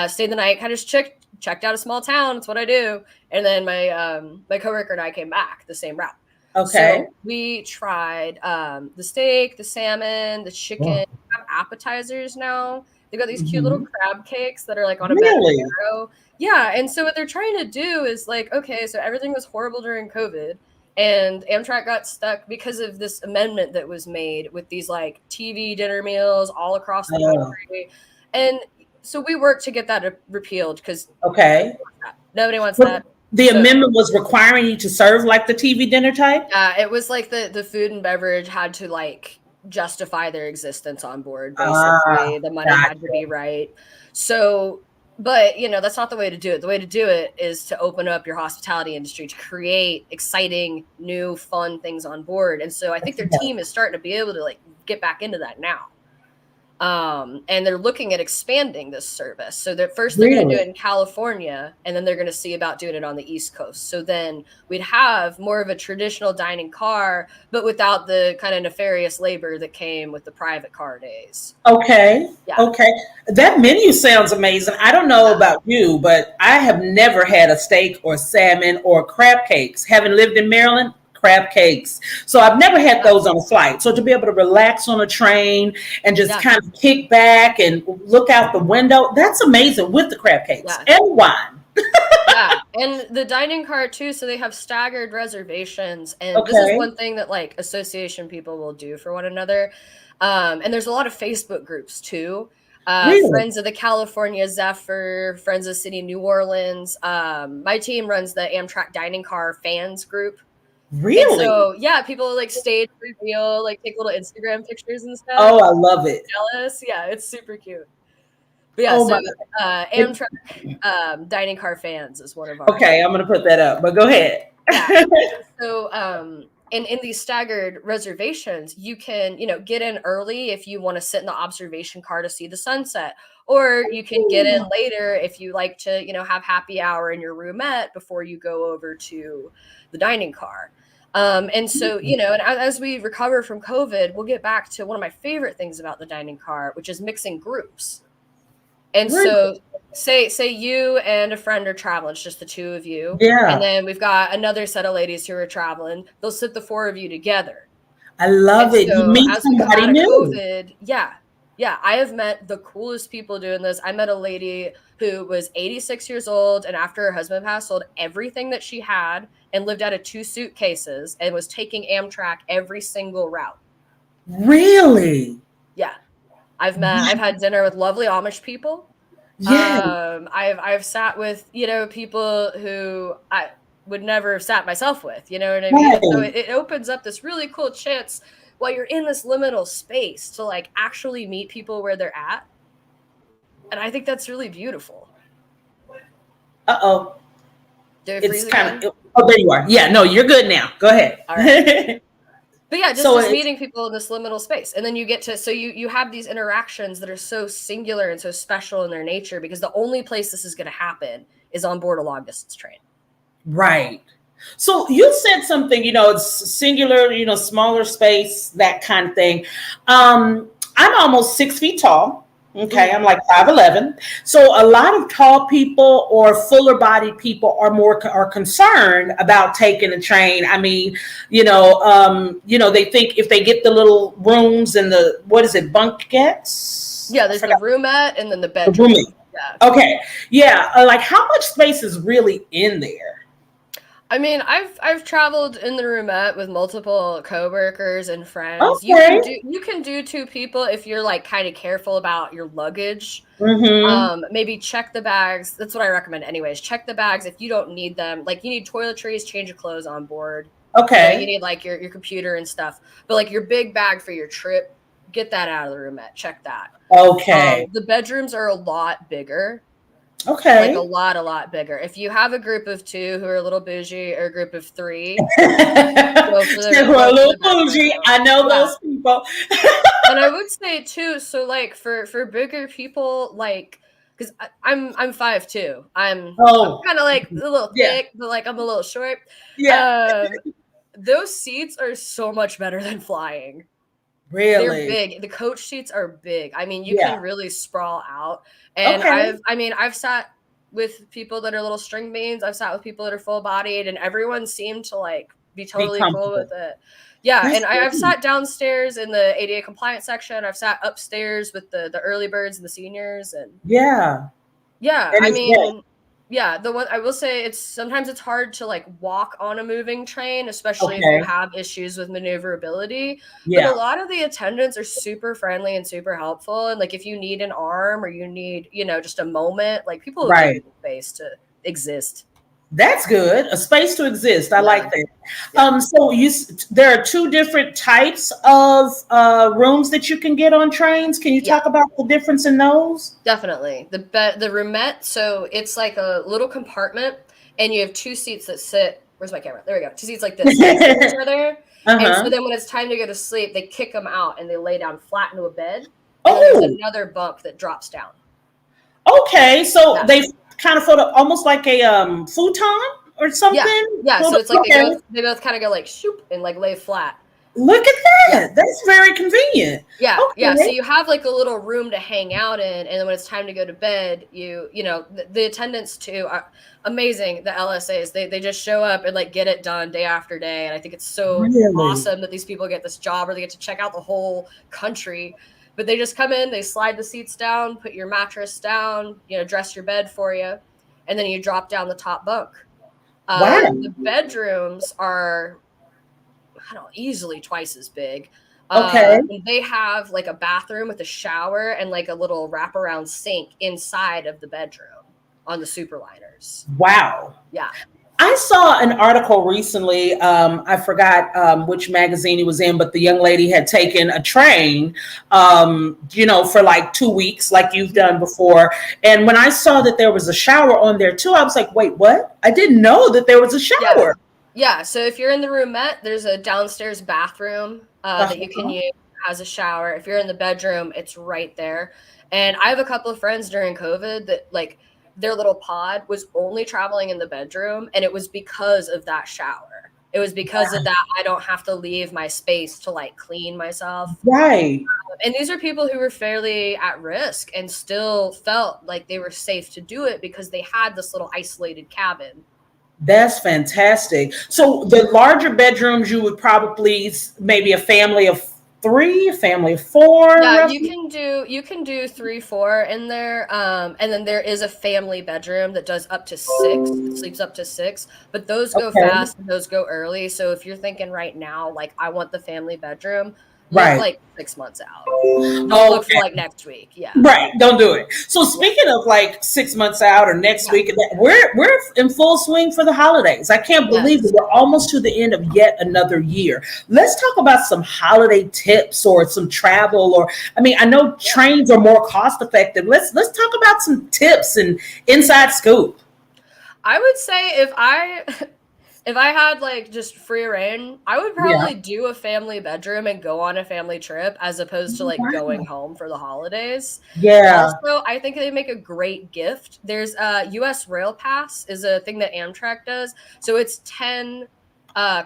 Stayed the night, kind of just checked out a small town. It's what I do. And then my coworker and I came back the same route. Okay. So we tried the steak, the salmon, the chicken. We have appetizers now. They've got these cute little crab cakes that are like on a bed of marrow. Yeah. And so what they're trying to do is like, okay, so everything was horrible during COVID. And Amtrak got stuck because of this amendment that was made with these like TV dinner meals all across the country. And so we worked to get that repealed because nobody wants that. The amendment was requiring you to serve like the TV dinner type? It was like the food and beverage had to like justify their existence on board, basically. The money had to be right. So, but that's not the way to do it. The way to do it is to open up your hospitality industry, to create exciting, new, fun things on board. And so I think their team is starting to be able to like get back into that now. And they're looking at expanding this service. So they're going to do it in California, and then they're going to see about doing it on the East Coast. So then we'd have more of a traditional dining car, but without the kind of nefarious labor that came with the private car days. Okay. Yeah. Okay. That menu sounds amazing. I don't know about you, but I have never had a steak or salmon or crab cakes. Having lived in Maryland, crab cakes. So I've never had those on a flight. So to be able to relax on a train and just kind of kick back and look out the window, that's amazing with the crab cakes and wine. And the dining car too. So they have staggered reservations. And this is one thing that like association people will do for one another. And there's a lot of Facebook groups too. Friends of the California Zephyr, Friends of City New Orleans. My team runs the Amtrak Dining Car Fans group. Really? And so people like stage reveal, like take little Instagram pictures and stuff. Oh, I love it. Jealous? Yeah, it's super cute. But yeah, Amtrak Dining Car Fans is one of our. Okay, I'm gonna put that up, but go ahead. So in these staggered reservations, you can get in early if you want to sit in the observation car to see the sunset, or you can get in later if you like to have happy hour in your roomette before you go over to the dining car. And so, and as we recover from COVID, we'll get back to one of my favorite things about the dining car, which is mixing groups. And so say you and a friend are traveling, it's just the two of you. Yeah. And then we've got another set of ladies who are traveling. They'll sit the four of you together. I love it. So you meet somebody new. COVID, yeah, I have met the coolest people doing this. I met a lady who was 86 years old, and after her husband passed, sold everything that she had and lived out of 2 suitcases and was taking Amtrak every single route. Really? Yeah. I've had dinner with lovely Amish people. Yeah. I've sat with, people who I would never have sat myself with, you know what I mean? Right. So it opens up this really cool chance while you're in this liminal space to like actually meet people where they're at. And I think that's really beautiful. Uh-oh. It's kind of, oh, there you are. Yeah, no, you're good now. Go ahead. All right. But yeah, just meeting people in this liminal space. And then you get to, so you have these interactions that are so singular and so special in their nature, because the only place this is going to happen is on board a long distance train. Right. So you said something, it's singular, smaller space, that kind of thing. I'm almost 6 feet tall. Okay. I'm like 5'11". So a lot of tall people or fuller bodied people are concerned about taking a train. I mean, they think if they get the little rooms and the, what is it, bunkettes? Yeah. There's the roomette and then the bedroom. Yeah. Okay. Yeah. Like how much space is really in there? I mean, I've traveled in the roomette with multiple coworkers and friends. Okay. You can do two people if you're like kind of careful about your luggage. Mm-hmm. Maybe check the bags. That's what I recommend anyways. Check the bags if you don't need them. Like you need toiletries, change of clothes on board. You Okay. need like your computer and stuff. But like your big bag for your trip, get that out of the roomette. Check that. Okay. The bedrooms are a lot bigger. Like Okay. a lot bigger. If you have a group of two who are a little bougie or a group of three, We're a go for little the bougie. bedroom. I know Yeah. those people. And I would say too, so like for bigger people, like because I'm 5'2". I'm Oh, kind of like a little yeah, thick, but like I'm a little short. yeah. Um, those seats are so much better than flying. They're Really? big. The coach seats are big. I mean, you Yeah. can really sprawl out. And Okay. I've sat with people that are little string beans. I've sat with people that are full bodied, and everyone seemed to like be Be totally cool with comfortable. it. Yeah, That's and I've good. sat downstairs in the ADA compliance section. I've sat upstairs with the early birds and the seniors, and Yeah, yeah, it I is great. mean, yeah, the one I will say it's sometimes it's hard to like walk on a moving train, especially if you Okay. have issues with maneuverability. But a Yeah. lot of the attendants are super friendly and super helpful. And like if you need an arm or you need, just a moment, like people will give you Right. the space to exist. That's good. A space to exist. I Yeah. like that. Yeah. So there are two different types of rooms that you can get on trains. Can you Yeah. talk about the difference in those? Definitely. The roomette, so it's like a little compartment and you have two seats that sit. Where's my camera? There we go. Two seats like this next to each other. And Uh-huh. so then when it's time to go to sleep, they kick them out and they lay down flat into a bed. And then there's Oh, another bunk that drops down. okay. So Yeah. they kind of feel almost like a futon or Yeah. something. Yeah. So it's like Okay. they both kind of go like shoop and like lay flat. Look at Yeah. that. That's very convenient. Yeah, yeah. So Okay. you have like a little room to hang out in, and then when it's time to go to bed, the attendants too are amazing. The LSAs, they just show up and like get it done day after day, and I think it's so Really? awesome that these people get this job or they get to check out the whole country. But they just come in, they slide the seats down, put your mattress down, dress your bed for you, and then you drop down the top bunk. Wow. The bedrooms are I don't know, easily twice as big. Okay. And they have like a bathroom with a shower and like a little wraparound sink inside of the bedroom on the superliners. Wow. Yeah. I saw an article recently. I forgot which magazine it was in, but the young lady had taken a train, for like 2 weeks, like you've done before. And when I saw that there was a shower on there too, I was like, wait, what? I didn't know that there was a shower. Yeah. So if you're in the roomette, there's a downstairs bathroom that you can use as a shower. If you're in the bedroom, it's right there. And I have a couple of friends during COVID that like their little pod was only traveling in the bedroom, and it was because of that shower. It was because of that I don't have to leave my space to like clean myself. Right. And these are people who were fairly at risk and still felt like they were safe to do it because they had this little isolated cabin. That's fantastic. So the larger bedrooms, you would probably maybe a family of three, a family of four. Yeah, Roughly? you can do 3, 4 in there. And then there is a family bedroom that does up to 6, that sleeps up to 6, but those go Okay. fast and those go early. So if you're thinking right now, like I want the family bedroom, look Right. like 6 months out. Don't look for like next week. Yeah. Right, don't do it. So speaking of like 6 months out or next week, we're in full swing for the holidays. I can't believe Yes. that we're almost to the end of yet another year. Let's talk about some holiday tips or some travel, or I mean, I know trains are more cost effective. Let's talk about some tips and inside scoop. I would say if I had like just free reign, I would Yeah. probably do a family bedroom and go on a family trip as opposed to like going home for the holidays. Yeah. Also, I think they make a great gift. There's US Rail Pass is a thing that Amtrak does. So it's 10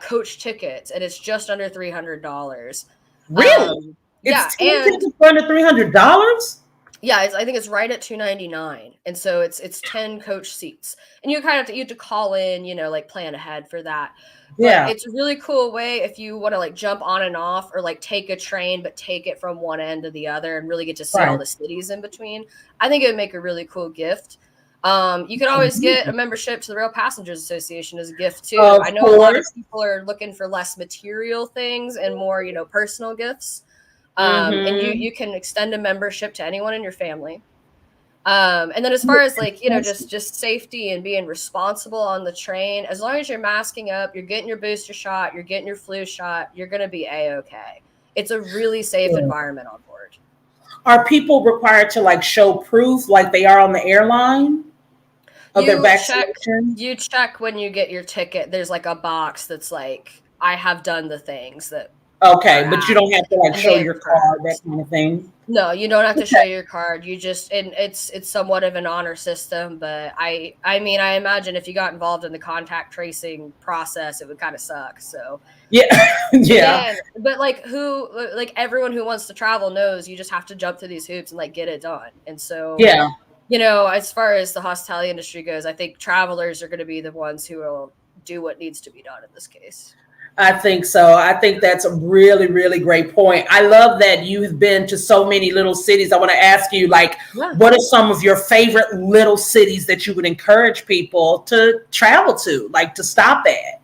coach tickets and it's just under $300. Really? Yeah, It's 10 and tickets for under $300? yeah, I think it's right at $299, and so it's 10 coach seats, and you kind of you have to call in, like plan ahead for that. But Yeah. it's a really cool way if you want to like jump on and off, or like take a train but take it from one end to the other and really get to see all Right. the cities in between. I think it would make a really cool gift. You can always get a membership to the Rail Passengers Association as a gift too. Of I know course. a lot of people are looking for less material things and more, personal gifts. And you can extend a membership to anyone in your family. And then as far as just safety and being responsible on the train, as long as you're masking up, you're getting your booster shot, you're getting your flu shot, you're going to be A-okay. It's a really safe environment on board. Are people required to show proof like they are on the airline of their vaccination? You check when you get your ticket. There's a box that's I have done the things that. Okay, but you don't have to show your card, that kind of thing. No, you don't have to show your card. You just, and it's somewhat of an honor system, but I mean, I imagine if you got involved in the contact tracing process, it would kind of suck. So yeah. But everyone who wants to travel knows you just have to jump through these hoops and get it done. And so as far as the hospitality industry goes, I think travelers are going to be the ones who will do what needs to be done in this case. I think so. I think that's a really, really great point. I love that you've been to so many little cities. I want to ask you, what are some of your favorite little cities that you would encourage people to travel to, to stop at?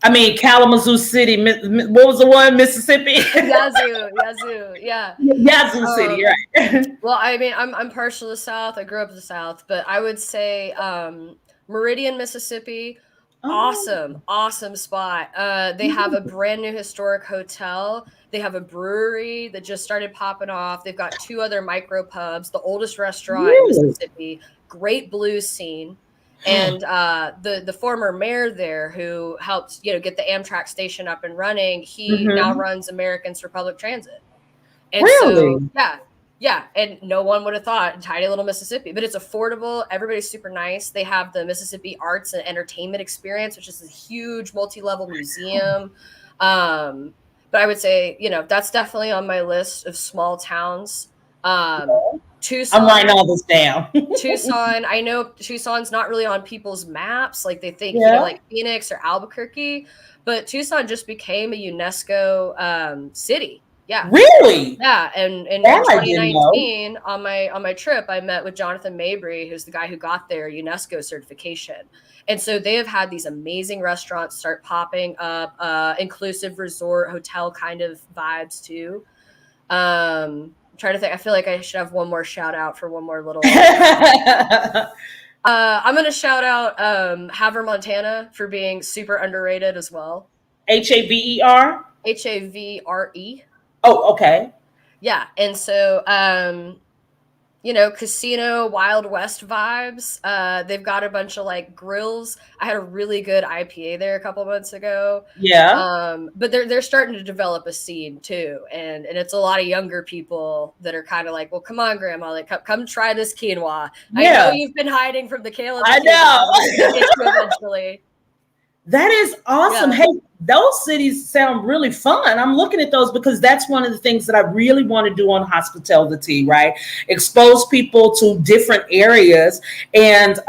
I mean, Kalamazoo City, what was the one? Mississippi? Yazoo, yeah. Yazoo City, right. Well, I mean, I'm partial to the South. I grew up in the South, but I would say Meridian, Mississippi. Awesome spot. They have a brand new historic hotel. They have a brewery that just started popping off. They've got 2 other micro pubs, the oldest restaurant in Mississippi, great blues scene. And the former mayor there who helped, get the Amtrak station up and running, he now runs Americans for Public Transit. And so, yeah, and no one would have thought tiny little Mississippi, but it's affordable. Everybody's super nice. They have the Mississippi Arts and Entertainment Experience, which is a huge multi-level museum. But I would say, that's definitely on my list of small towns. Tucson. I'm writing all this down. Tucson. I know Tucson's not really on people's maps. They think, Phoenix or Albuquerque, but Tucson just became a UNESCO city. Yeah. Really? Yeah. And in 2019 on my trip, I met with Jonathan Mabry, who's the guy who got their UNESCO certification. And so they have had these amazing restaurants start popping up, inclusive resort hotel kind of vibes too. I'm trying to think. I feel like I should have one more shout out for one more little. I'm going to shout out Havre, Montana for being super underrated as well. Haver? Havre. Oh, okay. Yeah. And so, casino, Wild West vibes. They've got a bunch of grills. I had a really good IPA there a couple months ago. Yeah. But they're starting to develop a scene too. And it's a lot of younger people that are kind of well, come on, Grandma, come try this quinoa. Yeah. I know you've been hiding from the Caleb. I know. Eventually. That is awesome. Yeah. Hey, those cities sound really fun. I'm looking at those because that's one of the things that I really want to do on hospitality, right? Expose people to different areas and,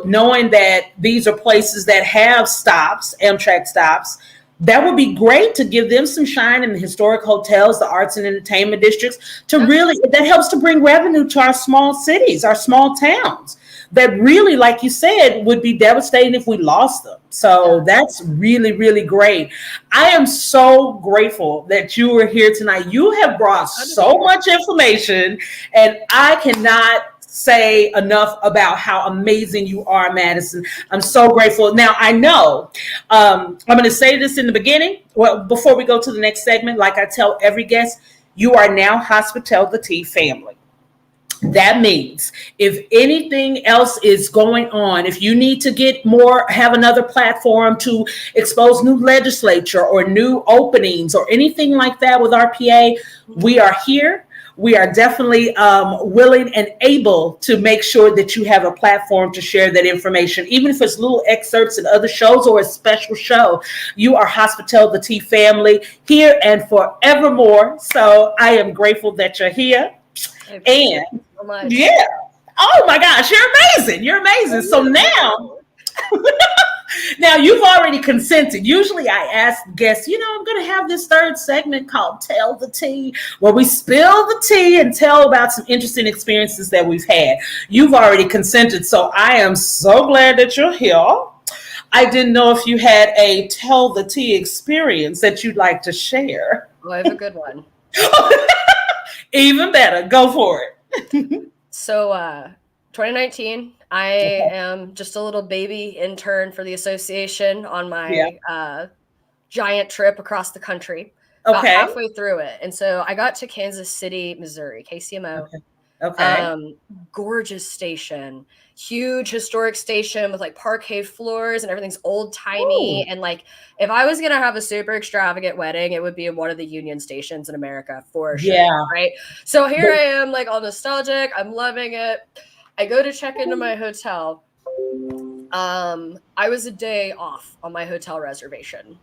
knowing that these are places that have stops, Amtrak stops, that would be great to give them some shine in the historic hotels, the arts and entertainment districts that helps to bring revenue to our small cities, our small towns. That really, like you said, would be devastating if we lost them. So that's really, really great. I am so grateful that you were here tonight. You have brought so much information, and I cannot say enough about how amazing you are, Madison. I'm so grateful. Now, I know I'm going to say this in the beginning. Well, before we go to the next segment, like I tell every guest, you are now Hospitality family. That means if anything else is going on, if you need to get more, have another platform to expose new legislature or new openings or anything like that with RPA, we are here. We are definitely willing and able to make sure that you have a platform to share that information, even if it's little excerpts in other shows or a special show. You are Hospitality family here and forevermore. So I am grateful that you're here. And yeah, oh my gosh, you're amazing. So now Now, you've already consented. Usually I ask guests, I'm going to have this third segment called Tell the Tea, where we spill the tea and tell about some interesting experiences that we've had. You've already consented, so I am so glad that you're here. I didn't know if you had a Tell the Tea experience that you'd like to share. Oh, I have a good one. Even better. Go for it. So, 2019, I am just a little baby intern for the association on my giant trip across the country. About halfway through it. And so I got to Kansas City, Missouri, KCMO. Okay. Gorgeous station, huge historic station with like parquet floors and everything's old timey. And like, if I was going to have a super extravagant wedding, it would be in one of the Union stations in America for sure. Yeah. Right. So here I am, like all nostalgic. I'm loving it. I go to check into my hotel. I was a day off on my hotel reservation.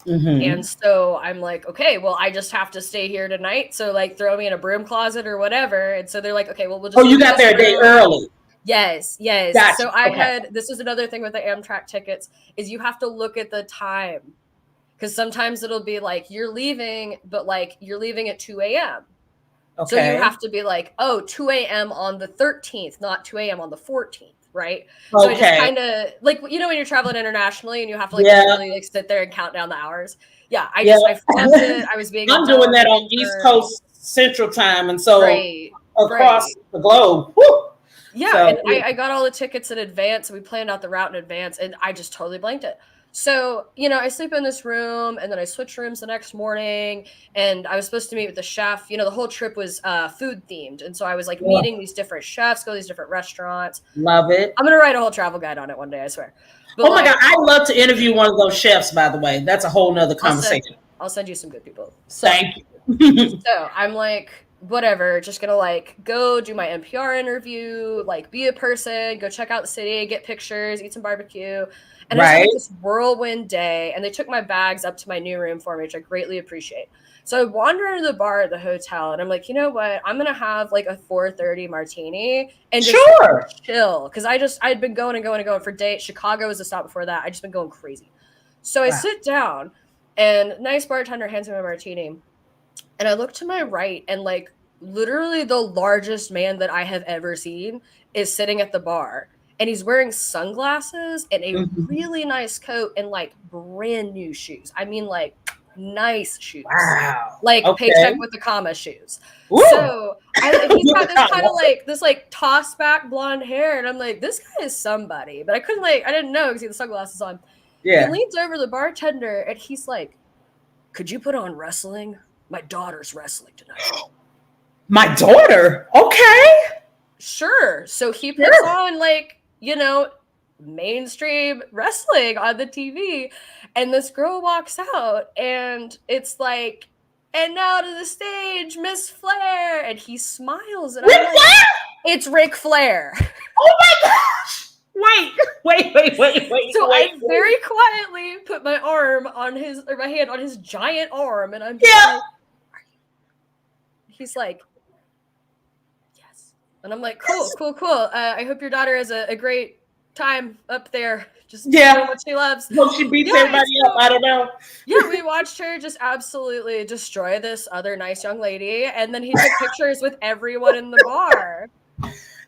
And so I'm like, okay, well, I just have to stay here tonight. So like throw me in a broom closet or whatever. And so they're like, okay, well, we'll just. Oh, you got there a day early. Yes. Gotcha. So I had, this is another thing with the Amtrak tickets is you have to look at the time. Because sometimes it'll be like you're leaving, but like you're leaving at 2 a.m. Okay. So you have to be like, 2 a.m. on the 13th, not 2 a.m. on the 14th. Right. So I just kind of like, when you're traveling internationally and you have to like literally like sit there and count down the hours. Yeah. I flunked it. I was being, I'm doing that on East Coast Central Time. And so across the globe. Woo! Yeah. So, and I got all the tickets in advance. We planned out the route in advance and I just totally blanked it. So, I sleep in this room and then I switch rooms the next morning and I was supposed to meet with the chef. The whole trip was food themed. And so I was like meeting these different chefs, go to these different restaurants. Love it. I'm going to write a whole travel guide on it one day, I swear. But my God, I'd love to interview one of those chefs, by the way. That's a whole nother conversation. I'll send you some good people. So, thank you. So I'm like, whatever, just gonna like go do my NPR interview, like be a person, go check out the city, get pictures, eat some barbecue. And I had this whirlwind day and they took my bags up to my new room for me, which I greatly appreciate. So I wander into the bar at the hotel and I'm like, you know what? I'm going to have like a 4:30 martini and just chill. Cause I'd been going for dates. Chicago was a stop before that. I just been going crazy. So I sit down and nice bartender hands me my martini. And I look to my right and like literally the largest man that I have ever seen is sitting at the bar. And he's wearing sunglasses and a really nice coat and like brand new shoes. I mean, like nice shoes. Wow. Like paycheck with the comma shoes. Ooh. So he's got this kind of like this like tossed back blonde hair. And I'm like, this guy is somebody. But I didn't know because he had the sunglasses on. Yeah. He leans over the bartender and he's like, could you put on wrestling? My daughter's wrestling tonight. My daughter? Okay. Sure. So he puts on like, mainstream wrestling on the TV. And this girl walks out and it's like, and now to the stage, Miss Flair. And he smiles. And I'm like, it's Ric Flair. Oh my gosh. Wait. So I very quietly put my hand on his giant arm. And I'm like, he's like, yes. And I'm like, cool. I hope your daughter has a great time up there. Just doing what she loves. Hope she beats everybody up. I don't know. Yeah, we watched her just absolutely destroy this other nice young lady. And then he took pictures with everyone in the bar.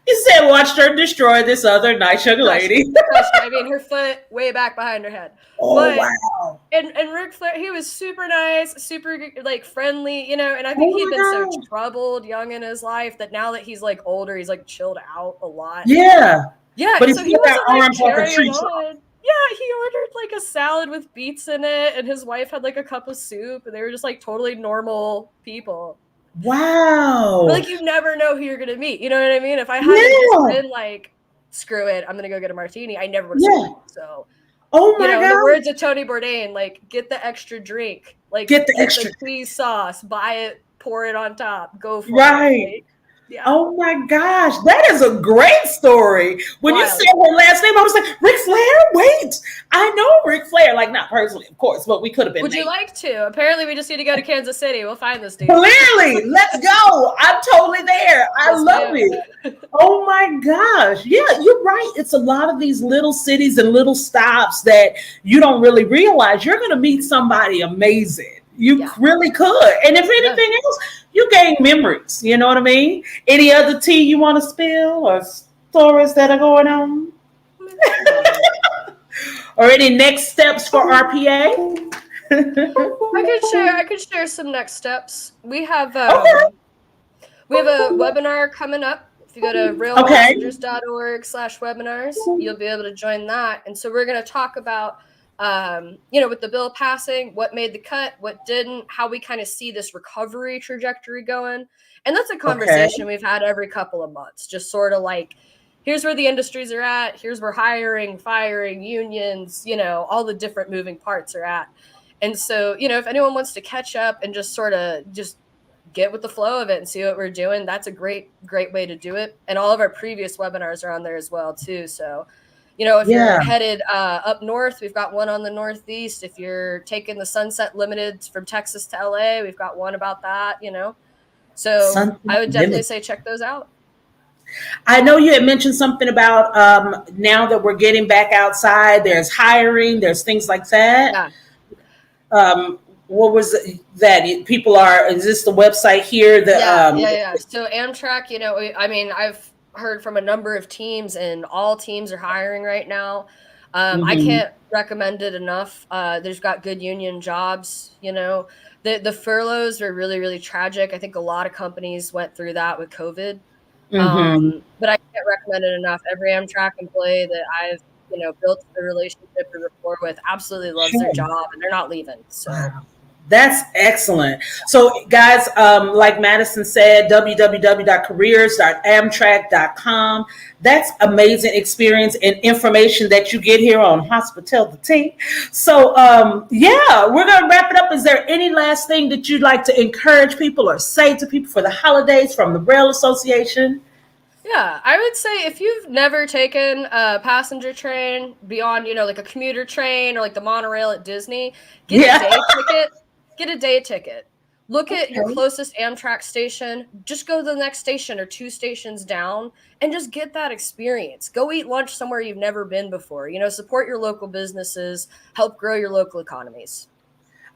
He said, watched her destroy this other nice young lady. I mean, her foot way back behind her head. Oh, wow. And Ric Flair, he was super nice, super like friendly, and I think he'd been so troubled young in his life that now that he's like older, he's like chilled out a lot. Yeah. Yeah. But so he wasn't like cheering on. Yeah, he ordered like a salad with beets in it, and his wife had like a cup of soup, and they were just like totally normal people. Wow. But, like you never know who you're gonna meet. You know what I mean? If I hadn't just been like, screw it, I'm gonna go get a martini, I never would have seen it. So oh my God. In the words of Tony Bourdain, like get the extra drink. Like get the extra cheese sauce, buy it, pour it on top, go for it. Right. Yeah. Oh my gosh, that is a great story. When Wild. you said her last name, I was like, Ric Flair? Wait, I know Ric Flair. Like, not personally, of course, but we could have been. Would you like to? Apparently, we just need to go to Kansas City. We'll find this dude. Clearly, let's go. I'm totally there. I Yes, love ma'am. it. Oh my gosh. Yeah, you're right. It's a lot of these little cities and little stops that you don't really realize you're going to meet somebody amazing. You really could. And if anything else, you gain memories. You know what I mean? Any other tea you want to spill or stories that are going on? Or any next steps for RPA? I could share some next steps. We have a webinar coming up. If you go to railpassengers.org/webinars, you'll be able to join that. And so we're going to talk about, with the bill passing, what made the cut, what didn't, how we kind of see this recovery trajectory going. And that's a conversation we've had every couple of months, just sort of like, here's where the industries are at. Here's where hiring, firing, unions, all the different moving parts are at. And so, if anyone wants to catch up and just sort of just get with the flow of it and see what we're doing, that's a great way to do it. And all of our previous webinars are on there as well too. So, if you're headed up north, we've got one on the Northeast. If you're taking the Sunset Limited from Texas to LA, we've got one about that, So I would definitely say check those out. I know you had mentioned something about now that we're getting back outside, there's hiring, there's things like that. Yeah. What was that? Is this the website here? So Amtrak, I've heard from a number of teams and all teams are hiring right now. I can't recommend it enough. There's got good union jobs, the furloughs are really, really tragic. I think a lot of companies went through that with COVID. But I can't recommend it enough. Every Amtrak employee that I've built a relationship or rapport with absolutely loves their job and they're not leaving. So that's excellent. So guys, like Madison said, www.careers.amtrak.com. That's amazing experience and information that you get here on Hospitality. So we're going to wrap it up. Is there any last thing that you'd like to encourage people or say to people for the holidays from the Rail Association? Yeah, I would say if you've never taken a passenger train beyond, like a commuter train or like the monorail at Disney, get a day ticket. Get a day ticket. Look at your closest Amtrak station. Just go to the next station or 2 stations down and just get that experience. Go eat lunch somewhere you've never been before. Support your local businesses, help grow your local economies.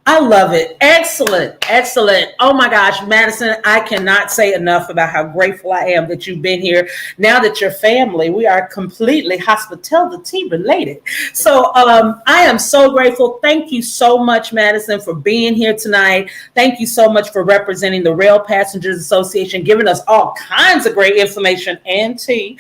I love it. Excellent. Excellent. Oh my gosh, Madison, I cannot say enough about how grateful I am that you've been here. Now that you're family, we are completely hospitality related. So I am so grateful. Thank you so much, Madison, for being here tonight. Thank you so much for representing the Rail Passengers Association, giving us all kinds of great information and tea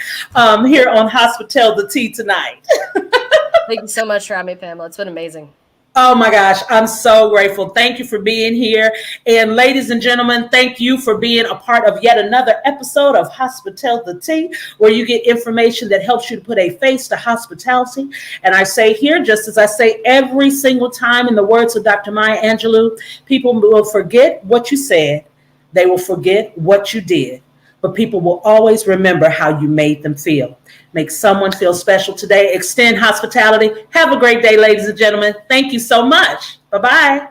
here on Hospitality tonight. Thank you so much for having me, Pamela. It's been amazing. Oh my gosh, I'm so grateful. Thank you for being here. And ladies and gentlemen, thank you for being a part of yet another episode of Hospitality, where you get information that helps you to put a face to hospitality. And I say here, just as I say every single time in the words of Dr. Maya Angelou, people will forget what you said. They will forget what you did. But people will always remember how you made them feel. Make someone feel special today. Extend hospitality. Have a great day, ladies and gentlemen. Thank you so much. Bye-bye.